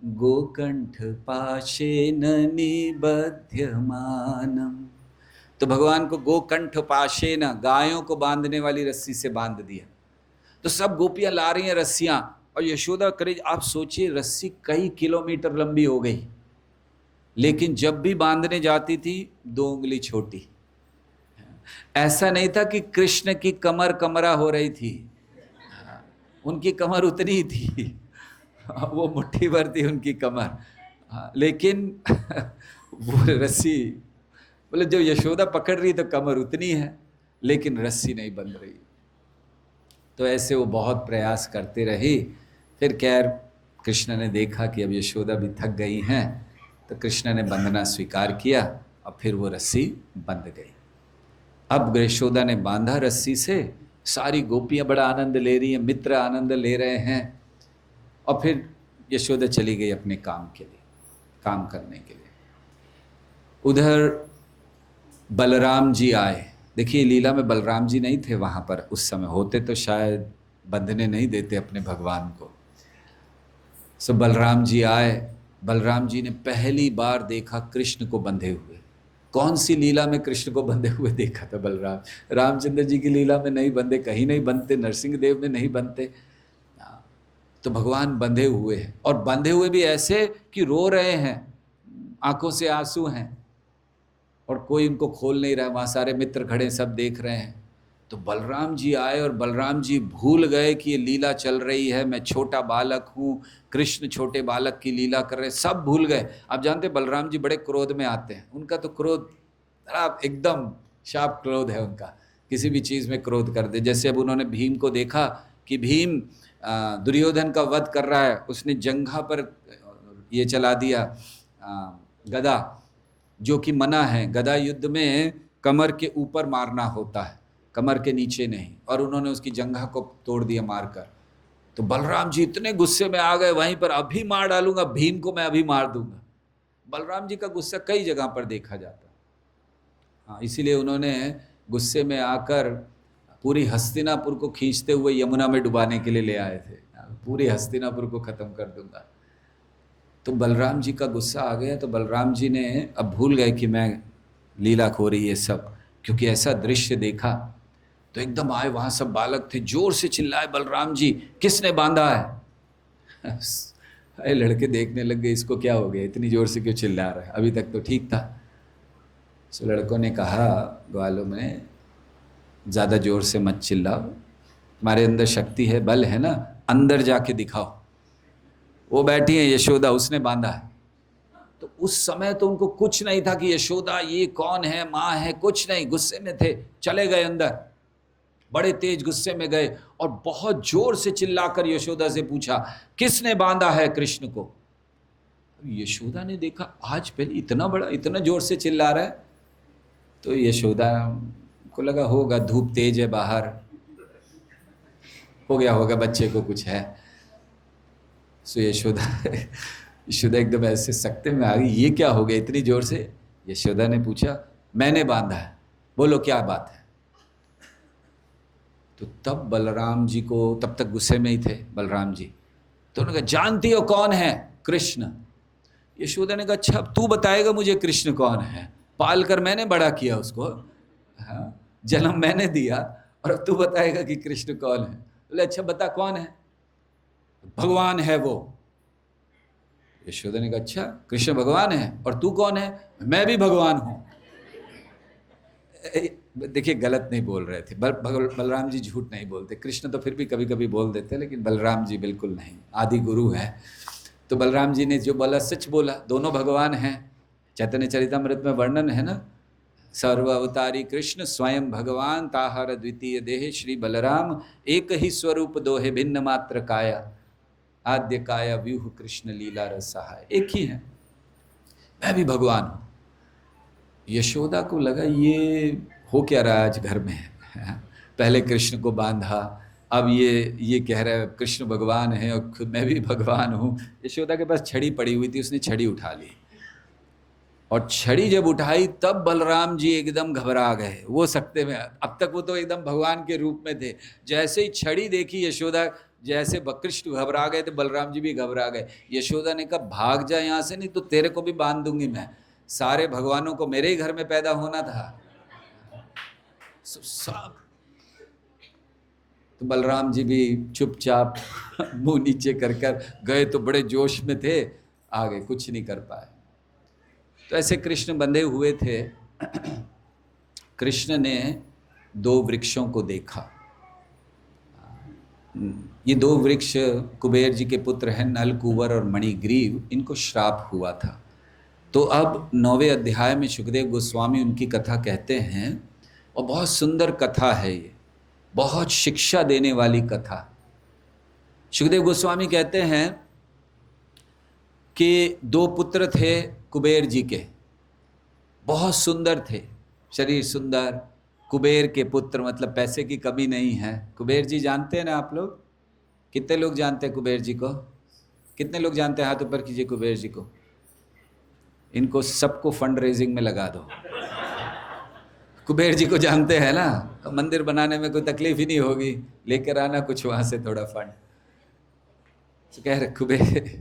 गोकंठ पाशेन निबध्यमानम। तो भगवान को गोकंठ पाशेन, गायों को बांधने वाली रस्सी से बांध दिया। तो सब गोपियां ला रही हैं रस्सियां, और यशोदा करे, आप सोचिए रस्सी कई किलोमीटर लंबी हो गई, लेकिन जब भी बांधने जाती थी 2 उंगली छोटी। ऐसा नहीं था कि कृष्ण की कमर कमरा हो रही थी, उनकी कमर उतनी ही थी, वो मुट्ठी भर थी उनकी कमर, लेकिन वो रस्सी, बोले जो यशोदा पकड़ रही तो कमर उतनी है, लेकिन रस्सी नहीं बंध रही। तो ऐसे वो बहुत प्रयास करते रही। फिर खैर कृष्ण ने देखा कि अब यशोदा भी थक गई हैं, तो कृष्ण ने बंधना स्वीकार किया और फिर वो रस्सी बंध गई। अब यशोदा ने बांधा रस्सी से, सारी गोपियां बड़ा आनंद ले रही हैं, मित्र आनंद ले रहे हैं, और फिर यशोदा चली गई अपने काम के लिए, काम करने के लिए। उधर बलराम जी आए। देखिए लीला में बलराम जी नहीं थे वहां पर उस समय, होते तो शायद बंधने नहीं देते अपने भगवान को। सो बलराम जी आए। बलराम जी ने पहली बार देखा कृष्ण को बंधे हुए। कौन सी लीला में कृष्ण को बंधे हुए देखा था बलराम? रामचंद्र जी की लीला में नहीं बंधे, कहीं नहीं बनते, नरसिंह देव में नहीं बनते। तो भगवान बंधे हुए हैं, और बंधे हुए भी ऐसे कि रो रहे हैं, आंखों से आंसू हैं, और कोई उनको खोल नहीं रहा। वहाँ सारे मित्र खड़े, सब देख रहे हैं। तो बलराम जी आए, और बलराम जी भूल गए कि ये लीला चल रही है, मैं छोटा बालक हूँ, कृष्ण छोटे बालक की लीला कर रहे हैं, सब भूल गए। आप जानते बलराम जी बड़े क्रोध में आते हैं, उनका तो क्रोध एकदम शार्प क्रोध है उनका, किसी भी चीज़ में क्रोध कर दे। जैसे अब उन्होंने भीम को देखा कि भीम दुर्योधन का वध कर रहा है, उसने जंघा पर ये चला दिया गदा, जो कि मना है। गदा युद्ध में कमर के ऊपर मारना होता है, कमर के नीचे नहीं, और उन्होंने उसकी जंघा को तोड़ दिया मारकर। तो बलराम जी इतने गुस्से में आ गए, वहीं पर अभी मार डालूंगा भीम को, मैं अभी मार दूंगा। बलराम जी का गुस्सा कई जगह पर देखा जाता। हाँ, इसीलिए उन्होंने गुस्से में आकर पूरी हस्तिनापुर को खींचते हुए यमुना में डुबाने के लिए ले आए थे, पूरी हस्तिनापुर को खत्म कर दूंगा। तो बलराम जी का गुस्सा आ गया, तो बलराम जी ने अब भूल गए कि मैं लीला खो रही है सब, क्योंकि ऐसा दृश्य देखा। तो एकदम आए, वहाँ सब बालक थे, जोर से चिल्लाए बलराम जी किसने बांधा है? अरे लड़के देखने लग गए, इसको क्या हो गया, इतनी जोर से क्यों चिल्ला रहा है, अभी तक तो ठीक था। सो लड़कों ने कहा ग्वालों में, ज़्यादा जोर से मत चिल्लाओ, तुम्हारे अंदर शक्ति है, बल है ना, अंदर जाके दिखाओ। वो बैठी है यशोदा, उसने बांधा है। तो उस समय तो उनको कुछ नहीं था कि यशोदा ये कौन है, माँ है, कुछ नहीं, गुस्से में थे, चले गए अंदर, बड़े तेज गुस्से में गए, और बहुत जोर से चिल्लाकर यशोदा से पूछा किसने बांधा है कृष्ण को? यशोदा ने देखा आज पहले इतना बड़ा, इतना जोर से चिल्ला रहा है, तो यशोदा को लगा होगा धूप तेज है बाहर, हो गया होगा, बच्चे को कुछ है। सो यशोदा एकदम ऐसे सकते में आ गई, ये क्या हो गया इतनी जोर से? यशोदा ने पूछा मैंने बांधा है, बोलो क्या बात है? तो तब बलराम जी को, तब तक गुस्से में ही थे बलराम जी, तो उन्होंने कहा जानती हो कौन है? कृष्ण। यशोदा ने कहा अच्छा अब तू बताएगा मुझे कृष्ण कौन है, पाल कर मैंने बड़ा किया उसको, हाँ, जन्म मैंने दिया, और अब तू बताएगा कि कृष्ण कौन है? बोले अच्छा बता कौन है? भगवान है वो। यशोदा ने कहा अच्छा कृष्ण भगवान है, और तू कौन है? मैं भी भगवान हूं। देखिए गलत नहीं बोल रहे थे, बलराम जी झूठ नहीं बोलते, कृष्ण तो फिर भी कभी कभी बोल देते, लेकिन बलराम जी बिल्कुल नहीं, आदि गुरु है। तो बलराम जी ने जो बोला सच बोला, दोनों भगवान हैं। चैतन्य चरितमृत में वर्णन है ना, सर्व अवतारी कृष्ण स्वयं भगवान, ताहर द्वितीय देह श्री बलराम, एक ही स्वरूप दोहे भिन्न मात्र काया, आद्य काया व्यूह कृष्ण लीला रस सहाय। एक ही है, मैं भी भगवान हूँ। यशोदा को लगा ये हो क्या रहा है आज घर में, पहले कृष्ण को बांधा, अब ये कह रहा है कृष्ण भगवान है और खुद मैं भी भगवान हूँ। यशोदा के पास छड़ी पड़ी हुई थी, उसने छड़ी उठा ली, और छड़ी जब उठाई तब बलराम जी एकदम घबरा गए। वो सकते में, अब तक वो तो एकदम भगवान के रूप में थे, जैसे ही छड़ी देखी यशोदा, जैसे कृष्ण घबरा गए तो बलराम जी भी घबरा गए। यशोदा ने कहा भाग जा यहाँ से, नहीं तो तेरे को भी बांध दूंगी मैं, सारे भगवानों को मेरे ही घर में पैदा होना था सब। तो बलराम जी भी चुपचाप मुंह नीचे कर गए, तो बड़े जोश में थे, आगे कुछ नहीं कर पाए। तो ऐसे कृष्ण बंधे हुए थे। कृष्ण ने दो वृक्षों को देखा। ये दो वृक्ष कुबेर जी के पुत्र हैं, नल, कुंवर और मणिग्रीव, इनको श्राप हुआ था। तो अब 9वें अध्याय में सुखदेव गोस्वामी उनकी कथा कहते हैं, और बहुत सुंदर कथा है ये, बहुत शिक्षा देने वाली कथा। सुखदेव गोस्वामी कहते हैं कि दो पुत्र थे कुबेर जी के, बहुत सुंदर थे, शरीर सुंदर, कुबेर के पुत्र, मतलब पैसे की कमी नहीं है। कुबेर जी जानते हैं ना आप लोग, कितने लोग जानते हैं कुबेर जी को? कितने लोग जानते हैं? हाथ ऊपर कीजिए कुबेर जी को। इनको सबको फंड रेजिंग में लगा दो। कुबेर जी को जानते हैं ना, तो मंदिर बनाने में कोई तकलीफ ही नहीं होगी, लेकर आना कुछ वहां से थोड़ा फंड। तो कह रहे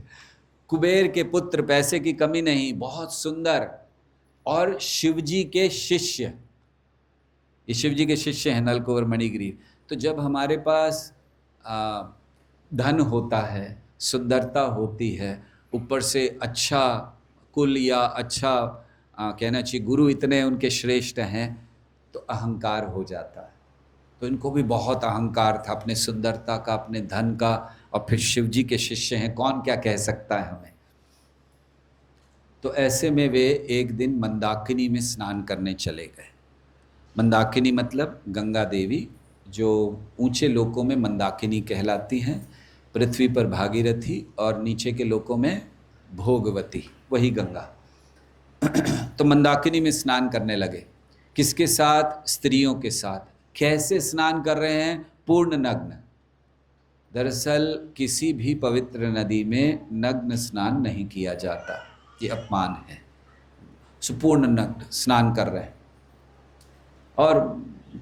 कुबेर के पुत्र, पैसे की कमी नहीं, बहुत सुंदर, और शिवजी के शिष्य, ये शिवजी के शिष्य हैं नल, कुंवर, मणिग्रीव। तो जब हमारे पास धन होता है, सुंदरता होती है, ऊपर से अच्छा कुल या अच्छा कहना चाहिए गुरु इतने उनके श्रेष्ठ हैं, तो अहंकार हो जाता है। तो इनको भी बहुत अहंकार था अपने सुंदरता का, अपने धन का, और फिर शिवजी के शिष्य हैं, कौन क्या कह सकता है हमें। तो ऐसे में वे एक दिन मंदाकिनी में स्नान करने चले गए। मंदाकिनी मतलब गंगा देवी, जो ऊंचे लोकों में मंदाकिनी कहलाती हैं, पृथ्वी पर भागीरथी और नीचे के लोकों में भोगवती, वही गंगा। तो मंदाकिनी में स्नान करने लगे, किसके साथ? स्त्रियों के साथ। कैसे स्नान कर रहे हैं? पूर्ण नग्न। दरअसल किसी भी पवित्र नदी में नग्न स्नान नहीं किया जाता, ये अपमान है। सुपूर्ण नग्न स्नान कर रहे हैं और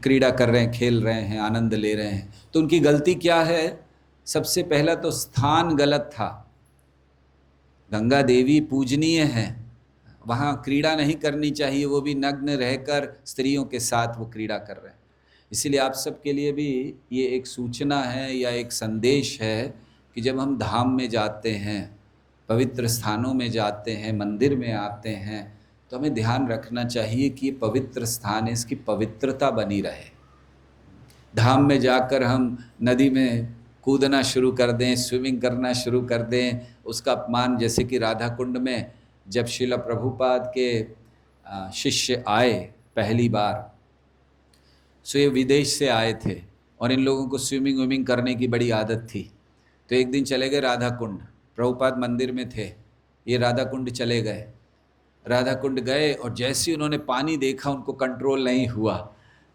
क्रीड़ा कर रहे हैं, खेल रहे हैं, आनंद ले रहे हैं। तो उनकी गलती क्या है? सबसे पहला तो स्थान गलत था। गंगा देवी पूजनीय है, वहाँ क्रीड़ा नहीं करनी चाहिए, वो भी नग्न रहकर स्त्रियों के साथ वो क्रीड़ा कर रहे हैं। इसीलिए आप सबके लिए भी ये एक सूचना है या एक संदेश है कि जब हम धाम में जाते हैं, पवित्र स्थानों में जाते हैं, मंदिर में आते हैं, तो हमें ध्यान रखना चाहिए कि ये पवित्र स्थान है, इसकी पवित्रता बनी रहे। धाम में जाकर हम नदी में कूदना शुरू कर दें, स्विमिंग करना शुरू कर दें, उसका अपमान, जैसे कि राधा कुंड में जब श्रील प्रभुपाद के शिष्य आए पहली बार, सो ये विदेश से आए थे और इन लोगों को स्विमिंग विमिंग करने की बड़ी आदत थी। तो एक दिन चले गए राधा कुंड, प्रभुपाद मंदिर में थे, ये राधा कुंड चले गए। राधा कुंड गए और जैसे ही उन्होंने पानी देखा, उनको कंट्रोल नहीं हुआ,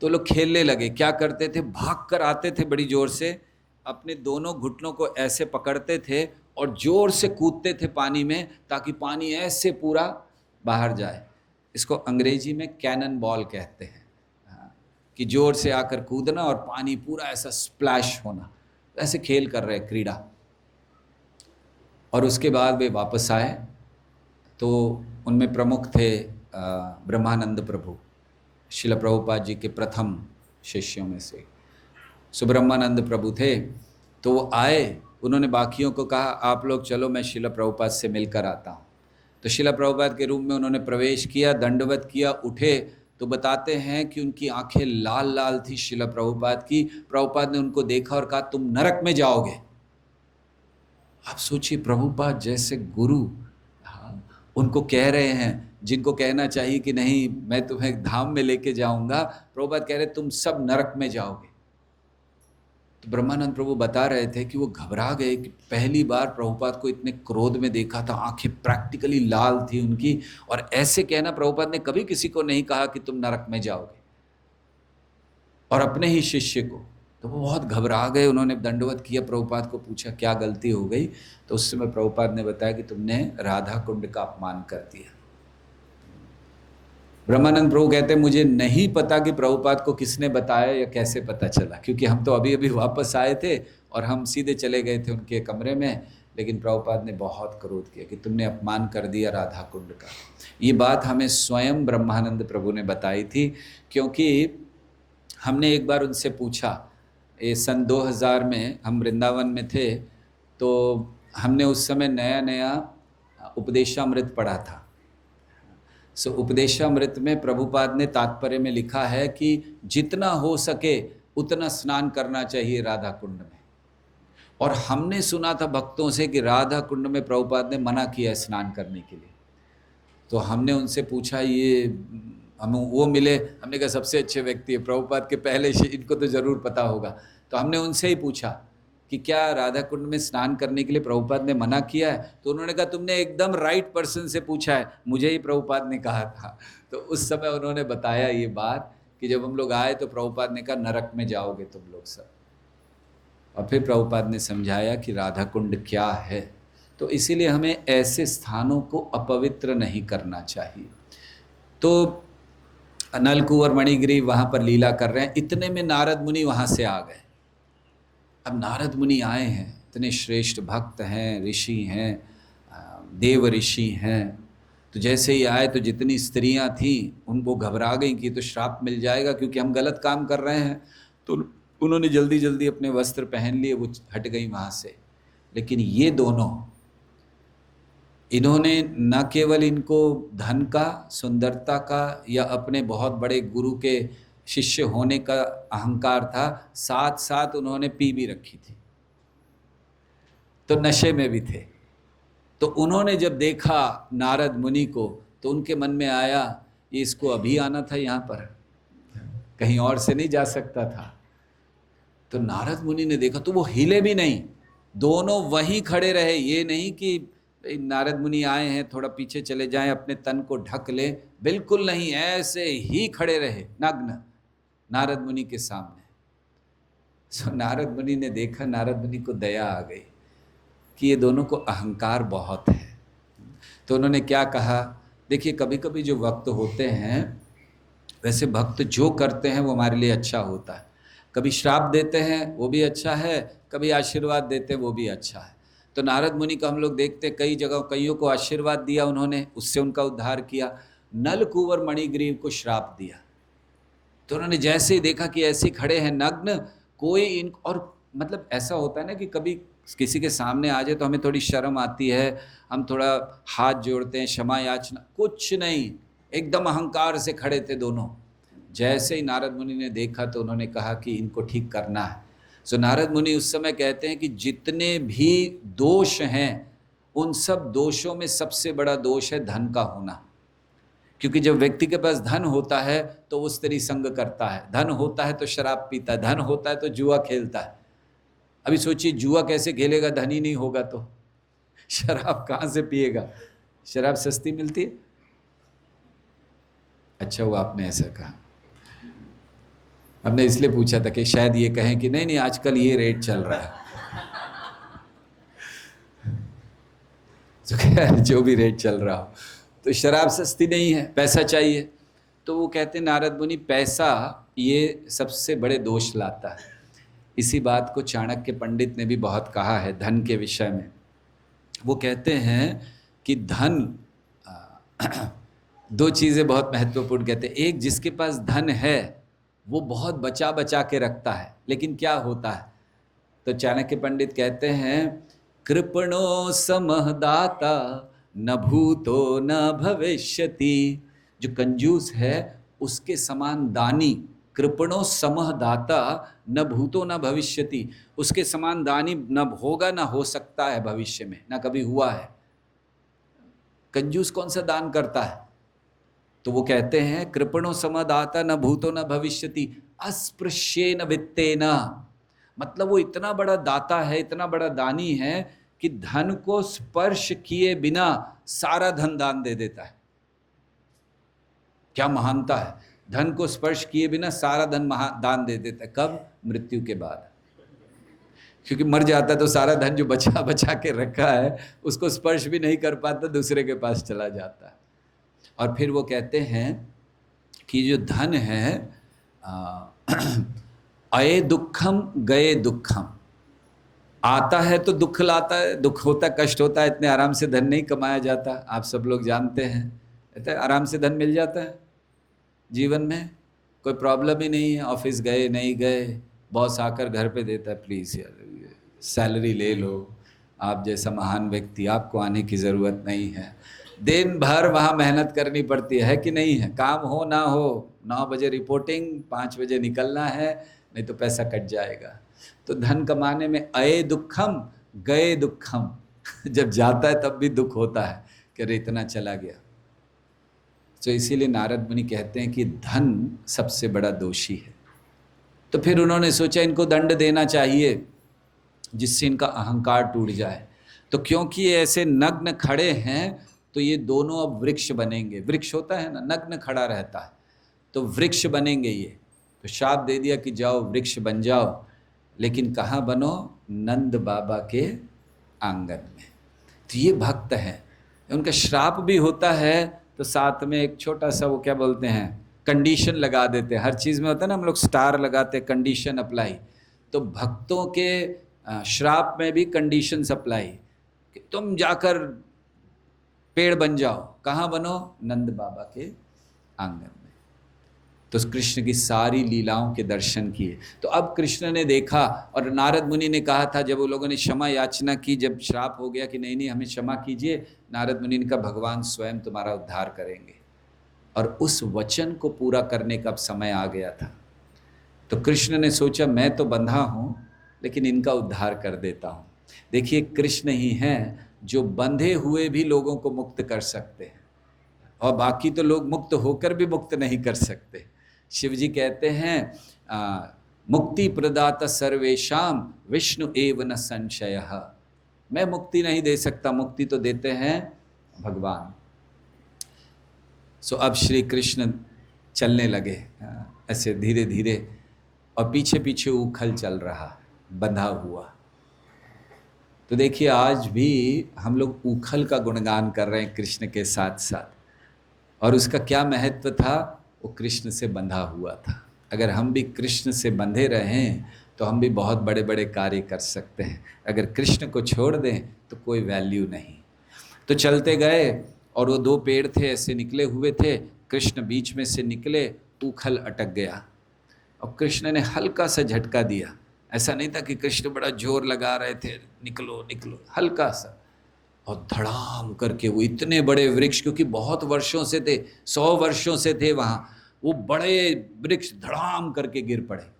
तो लोग खेलने लगे। क्या करते थे? भाग कर आते थे बड़ी जोर से, अपने दोनों घुटनों को ऐसे पकड़ते थे और जोर से कूदते थे पानी में, ताकि पानी ऐसे पूरा बाहर जाए। इसको अंग्रेजी में कैनन बॉल कहते हैं, कि जोर से आकर कूदना और पानी पूरा ऐसा स्प्लैश होना। ऐसे खेल कर रहे, क्रीड़ा। और उसके बाद वे वापस आए, तो उनमें प्रमुख थे ब्रह्मानंद प्रभु, श्रील प्रभुपाद जी के प्रथम शिष्यों में से सुब्रह्मानंद प्रभु थे। तो वो आए, उन्होंने बाकियों को कहा आप लोग चलो, मैं श्रील प्रभुपाद से मिलकर आता हूँ। तो श्रील प्रभुपाद के रूम में उन्होंने प्रवेश किया, दंडवत किया, उठे, तो बताते हैं कि उनकी आंखें लाल लाल थी शिला प्रभुपाद की। प्रभुपाद ने उनको देखा और कहा तुम नरक में जाओगे। आप सोचिए, प्रभुपाद जैसे गुरु, हाँ, उनको कह रहे हैं, जिनको कहना चाहिए कि नहीं मैं तुम्हें धाम में लेके जाऊंगा, प्रभुपाद कह रहे तुम सब नरक में जाओगे। तो ब्रह्मानंद प्रभु बता रहे थे कि वो घबरा गए कि पहली बार प्रभुपाद को इतने क्रोध में देखा था, आंखें प्रैक्टिकली लाल थी उनकी, और ऐसे कहना प्रभुपाद ने कभी किसी को नहीं कहा कि तुम नरक में जाओगे, और अपने ही शिष्य को। तो वो बहुत घबरा गए, उन्होंने दंडवत किया, प्रभुपाद को पूछा क्या गलती हो गई। तो उस समय प्रभुपाद ने बताया कि तुमने राधा कुंड का अपमान कर दिया। ब्रह्मानंद प्रभु कहते हैं मुझे नहीं पता कि प्रभुपाद को किसने बताया या कैसे पता चला, क्योंकि हम तो अभी अभी वापस आए थे और हम सीधे चले गए थे उनके कमरे में, लेकिन प्रभुपाद ने बहुत क्रोध किया कि तुमने अपमान कर दिया राधा कुंड का। ये बात हमें स्वयं ब्रह्मानंद प्रभु ने बताई थी, क्योंकि हमने एक बार उनसे पूछा, ये सन 2000 में हम वृंदावन में थे, तो हमने उस समय नया नया उपदेशामृत पढ़ा था। सो उपदेशामृत में प्रभुपाद ने तात्पर्य में लिखा है कि जितना हो सके उतना स्नान करना चाहिए राधा कुंड में। और हमने सुना था भक्तों से कि राधा कुंड में प्रभुपाद ने मना किया है स्नान करने के लिए। तो हमने उनसे पूछा, ये हम वो मिले, हमने कहा सबसे अच्छे व्यक्ति है प्रभुपाद के पहले, इनको तो ज़रूर पता होगा। तो हमने उनसे ही पूछा कि क्या राधा कुंड में स्नान करने के लिए प्रभुपाद ने मना किया है। तो उन्होंने कहा तुमने एकदम राइट पर्सन से पूछा है, मुझे ही प्रभुपाद ने कहा था। तो उस समय उन्होंने बताया ये बात कि जब हम लोग आए तो प्रभुपाद ने कहा नरक में जाओगे तुम लोग सब। और फिर प्रभुपाद ने समझाया कि राधा कुंड क्या है। तो इसीलिए हमें ऐसे स्थानों को अपवित्र नहीं करना चाहिए। तो नलकुंवर मणिग्रीव वहाँ पर लीला कर रहे हैं, इतने में नारद मुनि वहाँ से आ गए। अब नारद मुनि आए हैं, इतने श्रेष्ठ भक्त हैं, ऋषि हैं, देव ऋषि हैं। तो जैसे ही आए तो जितनी स्त्रियां थीं उनको घबरा गई कि तो श्राप मिल जाएगा क्योंकि हम गलत काम कर रहे हैं। तो उन्होंने जल्दी जल्दी अपने वस्त्र पहन लिए, वो हट गई वहाँ से। लेकिन ये दोनों, इन्होंने न केवल इनको धन का, सुंदरता का या अपने बहुत बड़े गुरु के शिष्य होने का अहंकार था, साथ साथ उन्होंने पी भी रखी थी, तो नशे में भी थे। तो उन्होंने जब देखा नारद मुनि को तो उनके मन में आया ये इसको अभी आना था यहाँ पर, कहीं और से नहीं जा सकता था। तो नारद मुनि ने देखा तो वो हिले भी नहीं, दोनों वहीं खड़े रहे। ये नहीं कि नारद मुनि आए हैं थोड़ा पीछे चले जाएं, अपने तन को ढक लें, बिल्कुल नहीं, ऐसे ही खड़े रहे नग्न नारद मुनि के सामने। सो नारद मुनि ने देखा, नारद मुनि को दया आ गई कि ये दोनों को अहंकार बहुत है। तो उन्होंने क्या कहा, देखिए कभी कभी जो वक्त होते हैं, वैसे भक्त जो करते हैं वो हमारे लिए अच्छा होता है। कभी श्राप देते हैं वो भी अच्छा है, कभी आशीर्वाद देते हैं वो भी अच्छा है। तो नारद मुनि को हम लोग देखते हैं कई जगह, कईयों को आशीर्वाद दिया उन्होंने, उससे उनका उद्धार किया। नलकुंवर मणिग्रीव को श्राप दिया। तो उन्होंने जैसे ही देखा कि ऐसे खड़े हैं नग्न, कोई इन, और मतलब ऐसा होता है ना कि कभी किसी के सामने आ जाए तो हमें थोड़ी शर्म आती है, हम थोड़ा हाथ जोड़ते हैं, क्षमा याचना, कुछ नहीं, एकदम अहंकार से खड़े थे दोनों। जैसे ही नारद मुनि ने देखा तो उन्होंने कहा कि इनको ठीक करना है। सो नारद मुनि उस समय कहते हैं कि जितने भी दोष हैं उन सब दोषों में सबसे बड़ा दोष है धन का होना। क्योंकि जब व्यक्ति के पास धन होता है तो वो स्त्री संग करता है, धन होता है तो शराब पीता है, धन होता है तो जुआ खेलता है। अभी सोचिए जुआ कैसे खेलेगा, धन ही नहीं होगा तो शराब कहाँ से पिएगा, शराब सस्ती मिलती है। अच्छा वो आपने ऐसा कहा, हमने इसलिए पूछा था कि शायद ये कहें कि नहीं नहीं आजकल ये रेट चल रहा है तो जो भी रेट चल रहा हो, तो शराब सस्ती नहीं है, पैसा चाहिए। तो वो कहते हैं नारद मुनि पैसा ये सबसे बड़े दोष लाता है। इसी बात को चाणक्य पंडित ने भी बहुत कहा है धन के विषय में। वो कहते हैं कि धन दो चीज़ें बहुत महत्वपूर्ण कहते हैं। एक, जिसके पास धन है वो बहुत बचा बचा के रखता है, लेकिन क्या होता है, तो चाणक्य पंडित कहते हैं कृपणो समहदाता न भूतो न भविष्यति। जो कंजूस है उसके समान दानी, कृपणो समः दाता न भूतो न भविष्यति, उसके समान दानी न होगा न हो सकता है भविष्य में, न कभी हुआ है। कंजूस कौन सा दान करता है? तो वो कहते हैं कृपणो समः दाता न भूतो न भविष्यति अस्पृश्येन वित्तेन, मतलब वो इतना बड़ा दाता है, इतना बड़ा दानी है कि धन को स्पर्श किए बिना सारा धन दान दे देता है। क्या महानता है! धन को स्पर्श किए बिना सारा धन दान दे देता है। कब? मृत्यु के बाद। क्योंकि मर जाता तो सारा धन जो बचा बचा के रखा है उसको स्पर्श भी नहीं कर पाता, दूसरे के पास चला जाता है। और फिर वो कहते हैं कि जो धन है आए दुखम गए दुखम, आता है तो दुख लाता है, दुख होता कष्ट होता है, इतने आराम से धन नहीं कमाया जाता, आप सब लोग जानते हैं। इतने आराम से धन मिल जाता है जीवन में, कोई प्रॉब्लम ही नहीं है। ऑफिस गए नहीं गए, बॉस आकर घर पे देता है, प्लीज़ यार सैलरी ले लो, आप जैसा महान व्यक्ति, आपको आने की ज़रूरत नहीं है। दिन भर वहाँ मेहनत करनी पड़ती है कि नहीं है? काम हो ना हो, 9 बजे रिपोर्टिंग, 5 बजे निकलना है, नहीं तो पैसा कट जाएगा। तो धन कमाने में अये दुखम गए दुखम जब जाता है तब भी दुख होता है कि अरे इतना चला गया। तो इसीलिए नारद मुनि कहते हैं कि धन सबसे बड़ा दोषी है। तो फिर उन्होंने सोचा इनको दंड देना चाहिए जिससे इनका अहंकार टूट जाए। तो क्योंकि ये ऐसे नग्न खड़े हैं तो ये दोनों अब वृक्ष बनेंगे। वृक्ष होता है ना, नग्न खड़ा रहता है, तो वृक्ष बनेंगे ये। तो शाप दे दिया कि जाओ वृक्ष बन जाओ, लेकिन कहाँ बनो? नंद बाबा के आंगन में। तो ये भक्त हैं, उनका श्राप भी होता है तो साथ में एक छोटा सा वो क्या बोलते हैं, कंडीशन लगा देते हैं। हर चीज़ में होता है ना, हम लोग स्टार लगाते हैं, कंडीशन अप्लाई। तो भक्तों के श्राप में भी कंडीशन अप्लाई कि तुम जाकर पेड़ बन जाओ। कहाँ बनो? नंद बाबा के आंगन में। तो कृष्ण की सारी लीलाओं के दर्शन किए। तो अब कृष्ण ने देखा, और नारद मुनि ने कहा था जब वो लोगों ने क्षमा याचना की, जब श्राप हो गया कि नहीं नहीं हमें क्षमा कीजिए, नारद मुनि ने कहा भगवान स्वयं तुम्हारा उद्धार करेंगे। और उस वचन को पूरा करने का अब समय आ गया था। तो कृष्ण ने सोचा मैं तो बंधा हूँ लेकिन इनका उद्धार कर देता हूँ। देखिए कृष्ण ही हैं जो बंधे हुए भी लोगों को मुक्त कर सकते हैं, और बाकी तो लोग मुक्त होकर भी मुक्त नहीं कर सकते। शिव जी कहते हैं मुक्ति प्रदाता सर्वेशाम विष्णु एव न संशयः। मैं मुक्ति नहीं दे सकता, मुक्ति तो देते हैं भगवान। सो अब श्री कृष्ण चलने लगे ऐसे धीरे धीरे, और पीछे पीछे उखल चल रहा, बंधा हुआ। तो देखिए आज भी हम लोग उखल का गुणगान कर रहे हैं कृष्ण के साथ साथ, और उसका क्या महत्व था? वो कृष्ण से बंधा हुआ था। अगर हम भी कृष्ण से बंधे रहें तो हम भी बहुत बड़े बड़े कार्य कर सकते हैं। अगर कृष्ण को छोड़ दें तो कोई वैल्यू नहीं। तो चलते गए, और वो 2 पेड़ थे ऐसे निकले हुए थे, कृष्ण बीच में से निकले, उखल अटक गया, और कृष्ण ने हल्का सा झटका दिया। ऐसा नहीं था कि कृष्ण बड़ा जोर लगा रहे थे निकलो निकलो, हल्का सा, और धड़ाम करके वो इतने बड़े वृक्ष, क्योंकि बहुत वर्षों से थे, 100 वर्षों से थे वहाँ, वो बड़े वृक्ष धड़ाम करके गिर पड़े।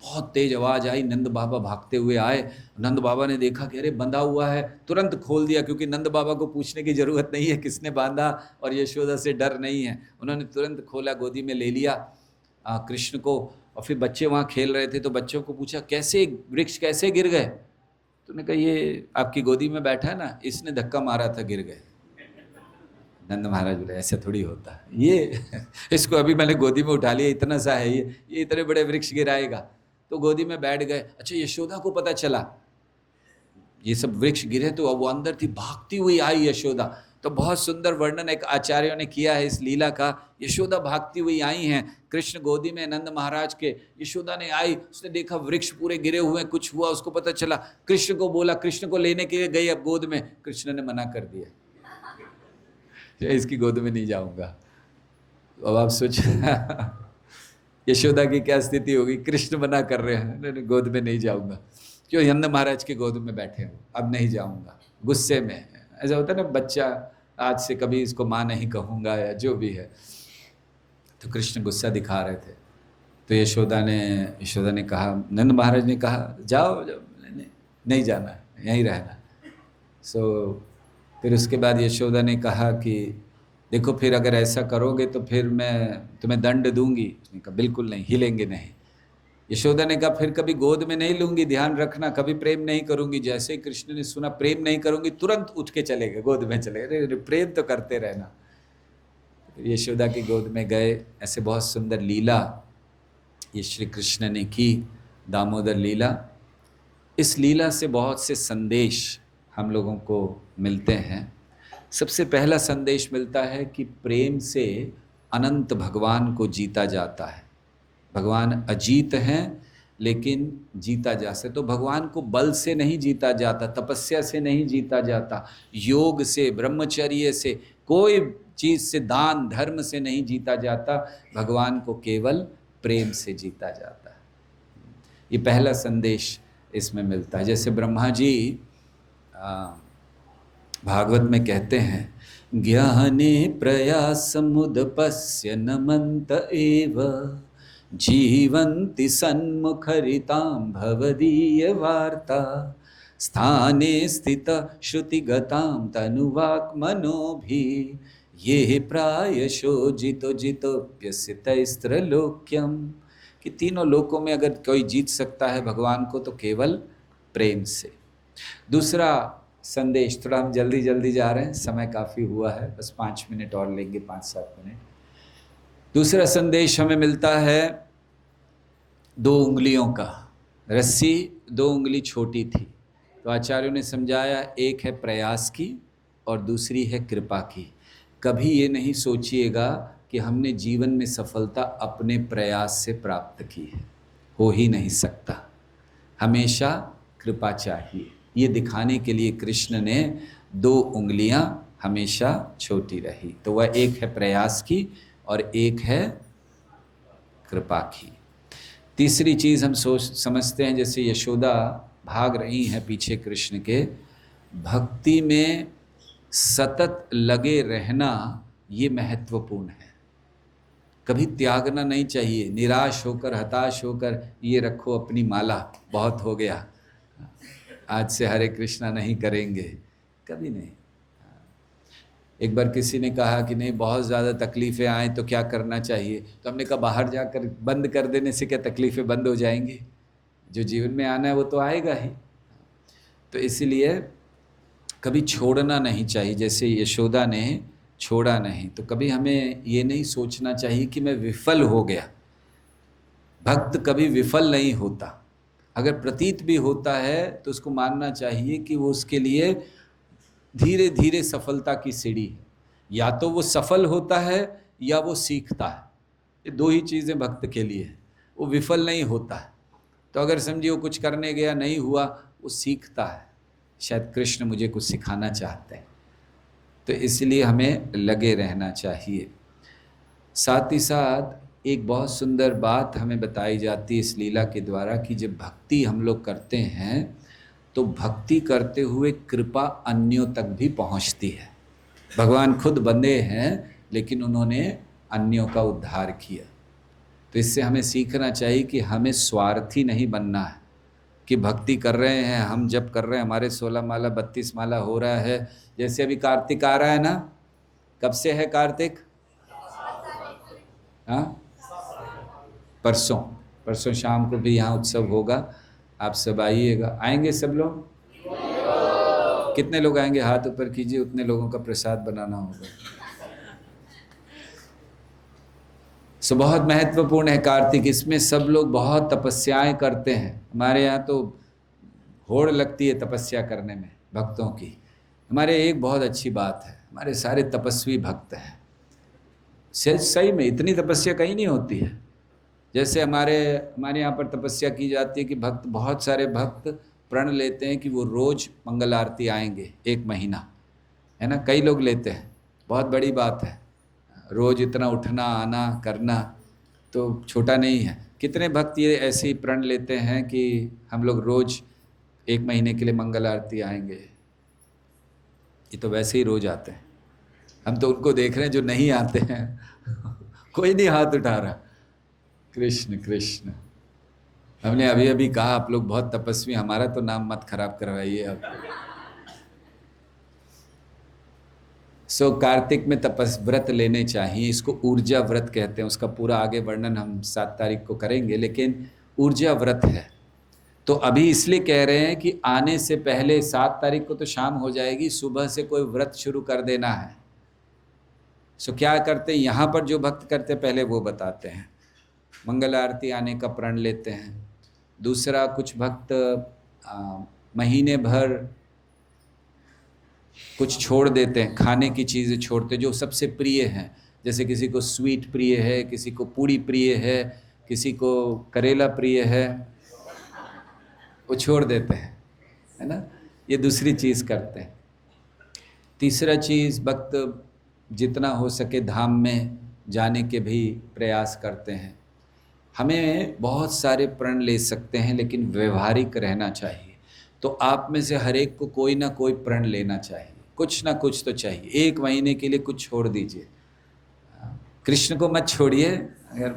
बहुत तेज आवाज आई, नंद बाबा भागते हुए आए। नंद बाबा ने देखा कि अरे बंधा हुआ है, तुरंत खोल दिया, क्योंकि नंद बाबा को पूछने की जरूरत नहीं है किसने बांधा, और यशोदा से डर नहीं है। उन्होंने तुरंत खोला, गोदी में ले लिया कृष्ण को। और फिर बच्चे वहाँ खेल रहे थे तो बच्चों को पूछा कैसे वृक्ष कैसे गिर गए? तो उन्होंने कहा ये आपकी गोदी में बैठा है ना, इसने धक्का मारा था, गिर गए। नंद महाराज बोले ऐसे थोड़ी होता है, ये इसको अभी मैंने गोदी में उठा लिया, इतना सा है ये इतने बड़े वृक्ष गिराएगा। तो गोदी में बैठ गए। अच्छा यशोदा को पता चला ये सब वृक्ष गिरे, तो अब वो अंदर थी, भागती हुई आई यशोदा। तो बहुत सुंदर वर्णन एक आचार्यों ने किया है इस लीला का। यशोदा भागती हुई आई हैं, कृष्ण गोदी में नंद महाराज के। यशोदा ने आई, उसने देखा वृक्ष पूरे गिरे हुए, कुछ हुआ उसको पता चला, कृष्ण को बोला, कृष्ण को लेने के लिए गई अब गोद में, कृष्ण ने मना कर दिया, इसकी गोद में नहीं जाऊंगा। अब आप सोचिए यशोदा की क्या स्थिति होगी, कृष्ण मना कर रहे हैं, गोद में नहीं जाऊंगा, क्यों? नंद महाराज के गोद में बैठे हो, अब नहीं जाऊंगा, गुस्से में। ऐसा होता है ना बच्चा, आज से कभी इसको माँ नहीं कहूँगा, या जो भी है। तो कृष्ण गुस्सा दिखा रहे थे। तो यशोदा ने कहा, नंद महाराज ने कहा जाओ जाओ, नहीं जाना, यहीं रहना। फिर उसके बाद यशोदा ने कहा कि देखो फिर अगर ऐसा करोगे तो फिर मैं तुम्हें दंड दूंगी। उसने कहा बिल्कुल नहीं, हिलेंगे नहीं। यशोदा ने कहा फिर कभी गोद में नहीं लूंगी, ध्यान रखना, कभी प्रेम नहीं करूंगी। जैसे ही कृष्ण ने सुना प्रेम नहीं करूंगी, तुरंत उठ के चले गए, गोद में चले गए। प्रेम तो करते रहना। यशोदा की गोद में गए। ऐसे बहुत सुंदर लीला ये श्री कृष्ण ने की, दामोदर लीला। इस लीला से बहुत से संदेश हम लोगों को मिलते हैं। सबसे पहला संदेश मिलता है कि प्रेम से अनंत भगवान को जीता जाता है। भगवान अजीत हैं लेकिन जीता जा सकता। तो भगवान को बल से नहीं जीता जाता, तपस्या से नहीं जीता जाता, योग से, ब्रह्मचर्य से, कोई चीज से, दान धर्म से नहीं जीता जाता। भगवान को केवल प्रेम से जीता जाता है। ये पहला संदेश इसमें मिलता है। जैसे ब्रह्मा जी भागवत में कहते हैं, ज्ञाने प्रयासमुदपस्य नमन्त एव जीवन्ति सन्मुखरितां भवदीय वार्ता स्थाने स्थित श्रुतिगतां तनुवाक्मनोभि ये प्रायशो जितो जितोप्यसितैस्त्रलोक्यम्। कि तीनों लोकों में अगर कोई जीत सकता है भगवान को तो केवल प्रेम से। दूसरा संदेश, थोड़ा हम जल्दी जल्दी जा रहे हैं, समय काफ़ी हुआ है, बस 5 मिनट और लेंगे, 5-7 मिनट। दूसरा संदेश हमें मिलता है 2 उंगलियों का। रस्सी 2 उंगली छोटी थी, तो आचार्यों ने समझाया एक है प्रयास की और दूसरी है कृपा की। कभी ये नहीं सोचिएगा कि हमने जीवन में सफलता अपने प्रयास से प्राप्त की है, हो ही नहीं सकता। हमेशा कृपा चाहिए। ये दिखाने के लिए कृष्ण ने 2 उंगलियां हमेशा छोटी रही। तो वह एक है प्रयास की और एक है कृपा की। तीसरी चीज हम समझते हैं, जैसे यशोदा भाग रही हैं पीछे कृष्ण के, भक्ति में सतत लगे रहना ये महत्वपूर्ण है। कभी त्यागना नहीं चाहिए, निराश होकर, हताश होकर ये रखो अपनी माला, बहुत हो गया, आज से हरे कृष्णा नहीं करेंगे, कभी नहीं। एक बार किसी ने कहा कि नहीं बहुत ज़्यादा तकलीफ़ें आए तो क्या करना चाहिए, तो हमने कहा बाहर जाकर बंद कर देने से क्या तकलीफ़ें बंद हो जाएंगी? जो जीवन में आना है वो तो आएगा ही। तो इसीलिए कभी छोड़ना नहीं चाहिए, जैसे यशोदा ने छोड़ा नहीं। तो कभी हमें ये नहीं सोचना चाहिए कि मैं विफल हो गया। भक्त कभी विफल नहीं होता। अगर प्रतीत भी होता है तो उसको मानना चाहिए कि वो उसके लिए धीरे धीरे सफलता की सीढ़ी है। या तो वो सफल होता है या वो सीखता है। ये 2 ही चीज़ें भक्त के लिए है। वो विफल नहीं होता है। तो अगर समझिए वो कुछ करने गया नहीं हुआ, वो सीखता है, शायद कृष्ण मुझे कुछ सिखाना चाहते हैं। तो इसलिए हमें लगे रहना चाहिए। साथ ही साथ एक बहुत सुंदर बात हमें बताई जाती है इस लीला के द्वारा कि जब भक्ति हम लोग करते हैं तो भक्ति करते हुए कृपा अन्यों तक भी पहुंचती है। भगवान खुद बंदे हैं लेकिन उन्होंने अन्यों का उद्धार किया। तो इससे हमें सीखना चाहिए कि हमें स्वार्थी नहीं बनना है कि भक्ति कर रहे हैं, हम जब कर रहे हैं, हमारे 16 माला 32 माला हो रहा है। जैसे अभी कार्तिक आ रहा है ना, कब से है कार्तिक? हाँ, परसों शाम को भी यहाँ उत्सव होगा, आप सब आइएगा। आएंगे सब लोग? कितने लोग आएंगे? हाथ ऊपर कीजिए, उतने लोगों का प्रसाद बनाना होगा। सो बहुत महत्वपूर्ण है कार्तिक। इसमें सब लोग बहुत तपस्याएं करते हैं। हमारे यहाँ तो होड़ लगती है तपस्या करने में भक्तों की। हमारे एक बहुत अच्छी बात है, हमारे सारे तपस्वी भक्त हैं। सही में इतनी तपस्या कहीं नहीं होती है। जैसे हमारे यहाँ पर तपस्या की जाती है कि भक्त, बहुत सारे भक्त प्रण लेते हैं कि वो रोज मंगल आरती आएंगे 1 महीना, है ना, कई लोग लेते हैं, बहुत बड़ी बात है। रोज इतना उठना आना करना तो छोटा नहीं है। कितने भक्त ये ऐसे ही प्रण लेते हैं कि हम लोग रोज 1 महीने के लिए मंगल आरती आएंगे। ये तो वैसे ही रोज आते हैं। हम तो उनको देख रहे हैं जो नहीं आते हैं कोई नहीं हाथ उठा रहा। कृष्ण कृष्ण। हमने अभी अभी कहा आप लोग बहुत तपस्वी, हमारा तो नाम मत खराब करवाइए अब। सो कार्तिक में तपस व्रत लेने चाहिए, इसको ऊर्जा व्रत कहते हैं। उसका पूरा आगे वर्णन हम 7 तारीख को करेंगे, लेकिन ऊर्जा व्रत है। तो अभी इसलिए कह रहे हैं कि आने से पहले 7 तारीख को तो शाम हो जाएगी, सुबह से कोई व्रत शुरू कर देना है। सो क्या करते हैं यहाँ पर जो भक्त करते हैं पहले वो बताते हैं। मंगल आरती आने का प्रण लेते हैं। दूसरा, कुछ भक्त महीने भर कुछ छोड़ देते हैं, खाने की चीज़ें छोड़ते जो सबसे प्रिय हैं। जैसे किसी को स्वीट प्रिय है, किसी को पूड़ी प्रिय है, किसी को करेला प्रिय है, वो छोड़ देते हैं, है ना। ये दूसरी चीज़ करते हैं। तीसरा चीज़, भक्त जितना हो सके धाम में जाने के भी प्रयास करते हैं। हमें बहुत सारे प्रण ले सकते हैं, लेकिन व्यवहारिक रहना चाहिए। तो आप में से हर एक को कोई ना कोई प्रण लेना चाहिए, कुछ ना कुछ तो चाहिए। 1 महीने के लिए कुछ छोड़ दीजिए। कृष्ण को मत छोड़िए, अगर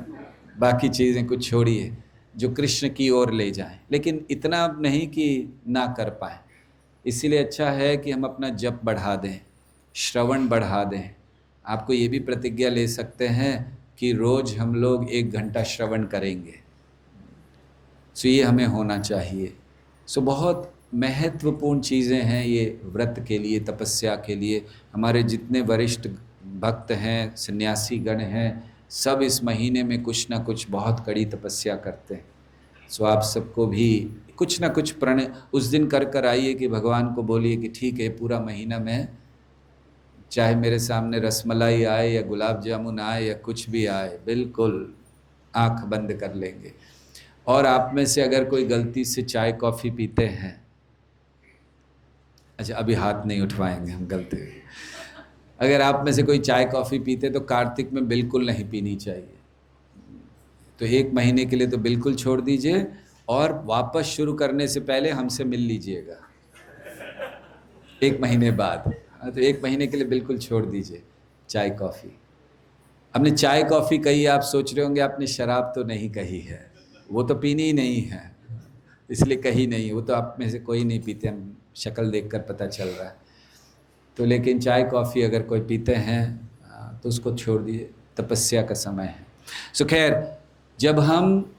बाकी चीज़ें कुछ छोड़िए जो कृष्ण की ओर ले जाएं, लेकिन इतना नहीं कि ना कर पाए। इसीलिए अच्छा है कि हम अपना जप बढ़ा दें, श्रवण बढ़ा दें। आपको ये भी प्रतिज्ञा ले सकते हैं कि रोज़ हम लोग 1 घंटा श्रवण करेंगे। सो ये हमें होना चाहिए। सो बहुत महत्वपूर्ण चीज़ें हैं ये व्रत के लिए, तपस्या के लिए। हमारे जितने वरिष्ठ भक्त हैं, सन्यासी गण हैं, सब इस महीने में कुछ ना कुछ बहुत कड़ी तपस्या करते हैं। सो आप सबको भी कुछ ना कुछ प्रण उस दिन कर कर आइए कि भगवान को बोलिए कि ठीक है, पूरा महीना में चाहे मेरे सामने रसमलाई आए या गुलाब जामुन आए या कुछ भी आए, बिल्कुल आंख बंद कर लेंगे। और आप में से अगर कोई गलती से चाय कॉफ़ी पीते हैं, अच्छा अभी हाथ नहीं उठवाएंगे हम, गलती। अगर आप में से कोई चाय कॉफ़ी पीते तो कार्तिक में बिल्कुल नहीं पीनी चाहिए। तो 1 महीने के लिए तो बिल्कुल छोड़ दीजिए, और वापस शुरू करने से पहले हमसे मिल लीजिएगा 1 महीने बाद। तो 1 महीने के लिए बिल्कुल छोड़ दीजिए चाय कॉफ़ी। हमने चाय कॉफ़ी कही, आप सोच रहे होंगे आपने शराब तो नहीं कही है, वो तो पीनी ही नहीं है, इसलिए कही नहीं। वो तो आप में से कोई नहीं पीते, हम शक्ल देखकर पता चल रहा है। तो लेकिन चाय कॉफ़ी अगर कोई पीते हैं तो उसको छोड़ दिए, तपस्या का समय है। सो खैर, जब हम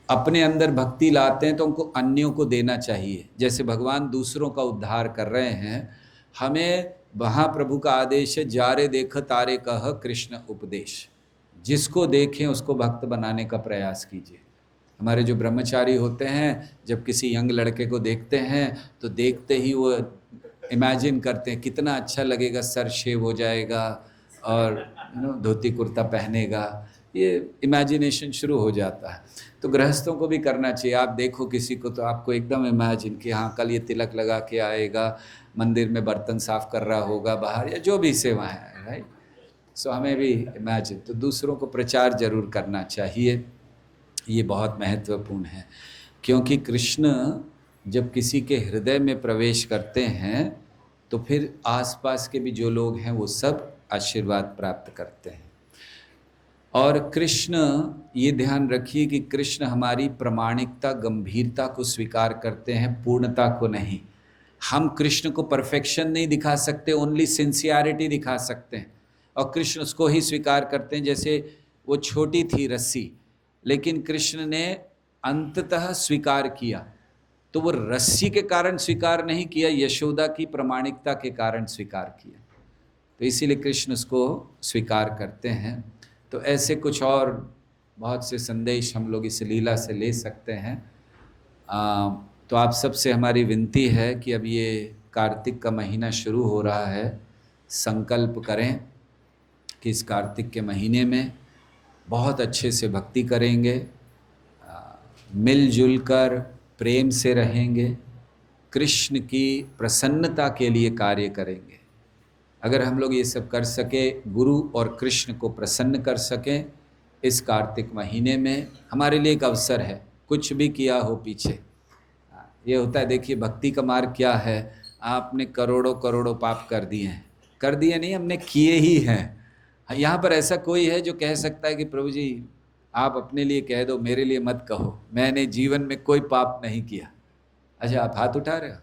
अपने अंदर भक्ति लाते हैं तो उनको अन्यों को देना चाहिए। जैसे भगवान दूसरों का उद्धार कर रहे हैं, हमें वहाँ प्रभु का आदेश है, जारे देख तारे कह कृष्ण उपदेश। जिसको देखें उसको भक्त बनाने का प्रयास कीजिए। हमारे जो ब्रह्मचारी होते हैं, जब किसी यंग लड़के को देखते हैं तो देखते ही वो इमेजिन करते हैं कितना अच्छा लगेगा, सर शेव हो जाएगा और धोती कुर्ता पहनेगा, ये इमेजिनेशन शुरू हो जाता है। तो गृहस्थों को भी करना चाहिए। आप देखो किसी को तो आपको एकदम इमेजिन कि हाँ कल ये तिलक लगा के आएगा, मंदिर में बर्तन साफ कर रहा होगा बाहर, या जो भी सेवा है, राइट। सो हमें भी इमेजिन, तो दूसरों को प्रचार जरूर करना चाहिए। ये बहुत महत्वपूर्ण है, क्योंकि कृष्ण जब किसी के हृदय में प्रवेश करते हैं तो फिर आसपास के भी जो लोग हैं वो सब आशीर्वाद प्राप्त करते हैं। और कृष्ण, ये ध्यान रखिए कि कृष्ण हमारी प्रामाणिकता, गंभीरता को स्वीकार करते हैं, पूर्णता को नहीं। हम कृष्ण को परफेक्शन नहीं दिखा सकते, ओनली सिंसियरिटी दिखा सकते हैं। और कृष्ण उसको ही स्वीकार करते हैं। जैसे वो छोटी थी रस्सी, लेकिन कृष्ण ने अंततः स्वीकार किया। तो वो रस्सी के कारण स्वीकार नहीं किया, यशोदा की प्रामाणिकता के कारण स्वीकार किया। तो इसीलिए कृष्ण उसको स्वीकार करते हैं। तो ऐसे कुछ और बहुत से संदेश हम लोग इस लीला से ले सकते हैं। तो आप सबसे हमारी विनती है कि अब ये कार्तिक का महीना शुरू हो रहा है, संकल्प करें कि इस कार्तिक के महीने में बहुत अच्छे से भक्ति करेंगे, मिलजुल कर प्रेम से रहेंगे, कृष्ण की प्रसन्नता के लिए कार्य करेंगे। अगर हम लोग ये सब कर सके, गुरु और कृष्ण को प्रसन्न कर सकें इस कार्तिक महीने में, हमारे लिए एक अवसर है। कुछ भी किया हो पीछे, ये होता है। देखिए भक्ति का मार्ग क्या है, आपने करोड़ों करोड़ों पाप कर दिए हैं, कर दिए नहीं, हमने किए ही हैं। यहाँ पर ऐसा कोई है जो कह सकता है कि प्रभु जी आप अपने लिए कह दो, मेरे लिए मत कहो, मैंने जीवन में कोई पाप नहीं किया? अच्छा, आप हाथ उठा रहे हो?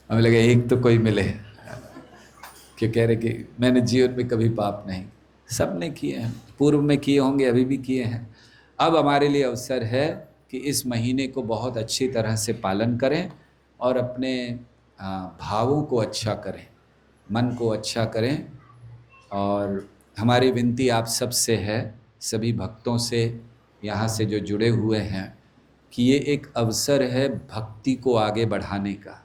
हमें लगा एक तो कोई मिले कि कह रहे कि मैंने जीवन में कभी पाप नहीं। सब ने किए हैं, पूर्व में किए होंगे, अभी भी किए हैं। अब हमारे लिए अवसर है कि इस महीने को बहुत अच्छी तरह से पालन करें और अपने भावों को अच्छा करें, मन को अच्छा करें। और हमारी विनती आप सब से है, सभी भक्तों से, यहाँ से जो जुड़े हुए हैं, कि ये एक अवसर है भक्ति को आगे बढ़ाने का।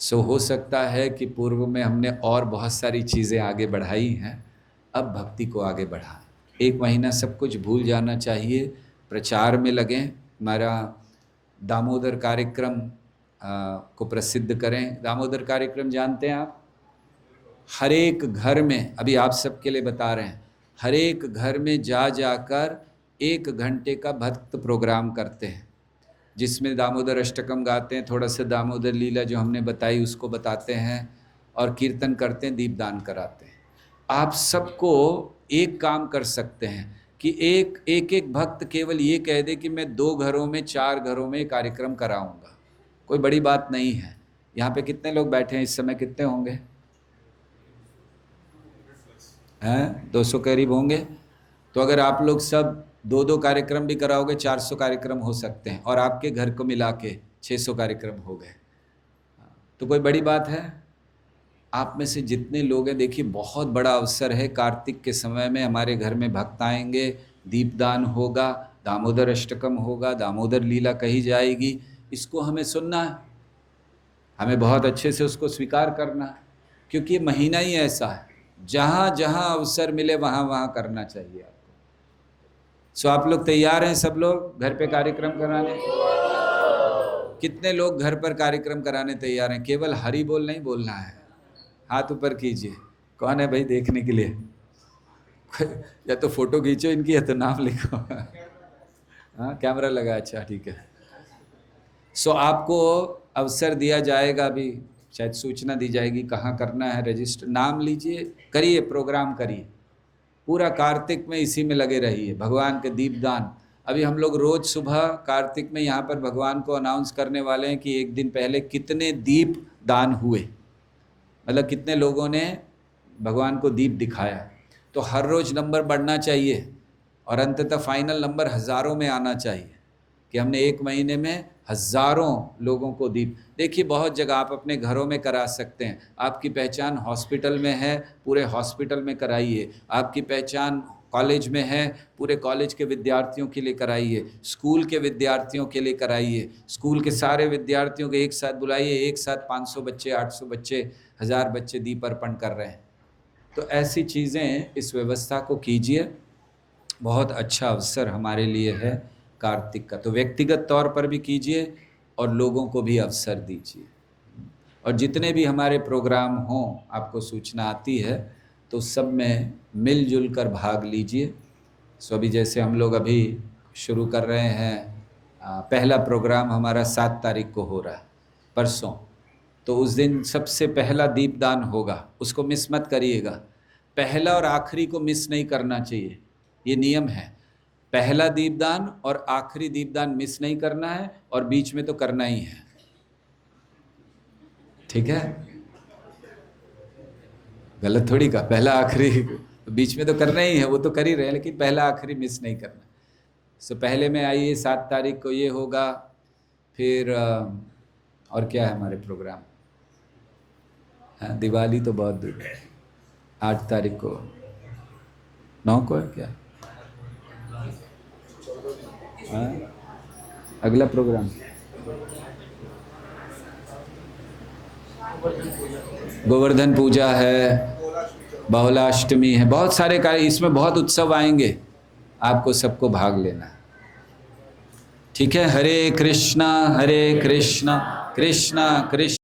सो हो सकता है कि पूर्व में हमने और बहुत सारी चीज़ें आगे बढ़ाई हैं, अब भक्ति को आगे बढ़ाएं। एक महीना सब कुछ भूल जाना चाहिए, प्रचार में लगें, हमारा दामोदर कार्यक्रम को प्रसिद्ध करें। दामोदर कार्यक्रम जानते हैं आप? हर एक घर में, अभी आप सबके लिए बता रहे हैं, हर एक घर में जा जाकर 1 घंटे का भक्त प्रोग्राम करते हैं, जिसमें दामोदर अष्टकम गाते हैं, थोड़ा सा दामोदर लीला जो हमने बताई उसको बताते हैं, और कीर्तन करते हैं, दीपदान कराते हैं। आप सबको एक काम कर सकते हैं कि एक भक्त केवल ये कह दे कि मैं 2 घरों में 4 घरों में कार्यक्रम कराऊंगा। कोई बड़ी बात नहीं है। यहाँ पे कितने लोग बैठे हैं इस समय? कितने होंगे? हैं 200 करीब होंगे। तो अगर आप लोग सब 2-2 कार्यक्रम भी कराओगे, 400 कार्यक्रम हो सकते हैं, और आपके घर को मिला के 600 कार्यक्रम हो गए। तो कोई बड़ी बात है? आप में से जितने लोग हैं, देखिए बहुत बड़ा अवसर है। कार्तिक के समय में हमारे घर में भक्त आएंगे, दीपदान होगा, दामोदर अष्टकम होगा, दामोदर लीला कही जाएगी। इसको हमें सुनना है, हमें बहुत अच्छे से उसको स्वीकार करना है, क्योंकि ये महीना ही ऐसा है, जहाँ जहाँ अवसर मिले वहाँ वहाँ करना चाहिए आपको। सो आप लोग तैयार हैं सब लोग घर पे कार्यक्रम कराने? कितने लोग घर पर कार्यक्रम कराने तैयार हैं? केवल हरि बोल नहीं बोलना है, हाथ ऊपर कीजिए। कौन है भाई देखने के लिए? या तो फोटो खींचो इनकी, या तो नाम लिखो। हाँ, कैमरा लगा, अच्छा ठीक है। सो आपको अवसर दिया जाएगा, अभी शायद सूचना दी जाएगी कहाँ करना है रजिस्टर। नाम लीजिए, करिए, प्रोग्राम करिए, पूरा कार्तिक में इसी में लगे रहिए। भगवान के दीपदान, अभी हम लोग रोज सुबह कार्तिक में यहाँ पर भगवान को अनाउंस करने वाले हैं कि एक दिन पहले कितने दीप दान हुए, मतलब कितने लोगों ने भगवान को दीप दिखाया। तो हर रोज नंबर बढ़ना चाहिए और अंततः फाइनल नंबर हज़ारों में आना चाहिए, कि हमने 1 महीने में हज़ारों लोगों को दीप। देखिए बहुत जगह आप अपने घरों में करा सकते हैं। आपकी पहचान हॉस्पिटल में है, पूरे हॉस्पिटल में कराइए। आपकी पहचान कॉलेज में है, पूरे कॉलेज के विद्यार्थियों के लिए कराइए। स्कूल के विद्यार्थियों के लिए कराइए। स्कूल के सारे विद्यार्थियों को एक साथ बुलाइए, एक साथ 500 बच्चे, 800 बच्चे, 1000 बच्चे दीप अर्पण कर रहे हैं। तो ऐसी चीज़ें, इस व्यवस्था को कीजिए। बहुत अच्छा अवसर हमारे लिए है कार्तिक का, तो व्यक्तिगत तौर पर भी कीजिए और लोगों को भी अवसर दीजिए। और जितने भी हमारे प्रोग्राम हों, आपको सूचना आती है, तो सब में मिलजुल कर भाग लीजिए। सो अभी जैसे हम लोग अभी शुरू कर रहे हैं, पहला प्रोग्राम हमारा 7 तारीख को हो रहा है, परसों। तो उस दिन सबसे पहला दीपदान होगा, उसको मिस मत करिएगा। पहला और आखिरी को मिस नहीं करना चाहिए, ये नियम है। पहला दीपदान और आखिरी दीपदान मिस नहीं करना है, और बीच में तो करना ही है, ठीक है? गलत थोड़ी का, पहला आखिरी, बीच में तो करना ही है, वो तो कर ही रहे हैं, लेकिन पहला आखिरी मिस नहीं करना। सो पहले में आइए, 7 तारीख को ये होगा। फिर और क्या है हमारे प्रोग्राम? हाँ, दिवाली तो बहुत दूर है, 8 तारीख को, 9 को है क्या? हाँ, अगला प्रोग्राम गोवर्धन पूजा है, बहुलाष्टमी है, बहुत सारे कार्य, इसमें बहुत उत्सव आएंगे, आपको सबको भाग लेना है, ठीक है? हरे कृष्णा कृष्णा कृष्णा।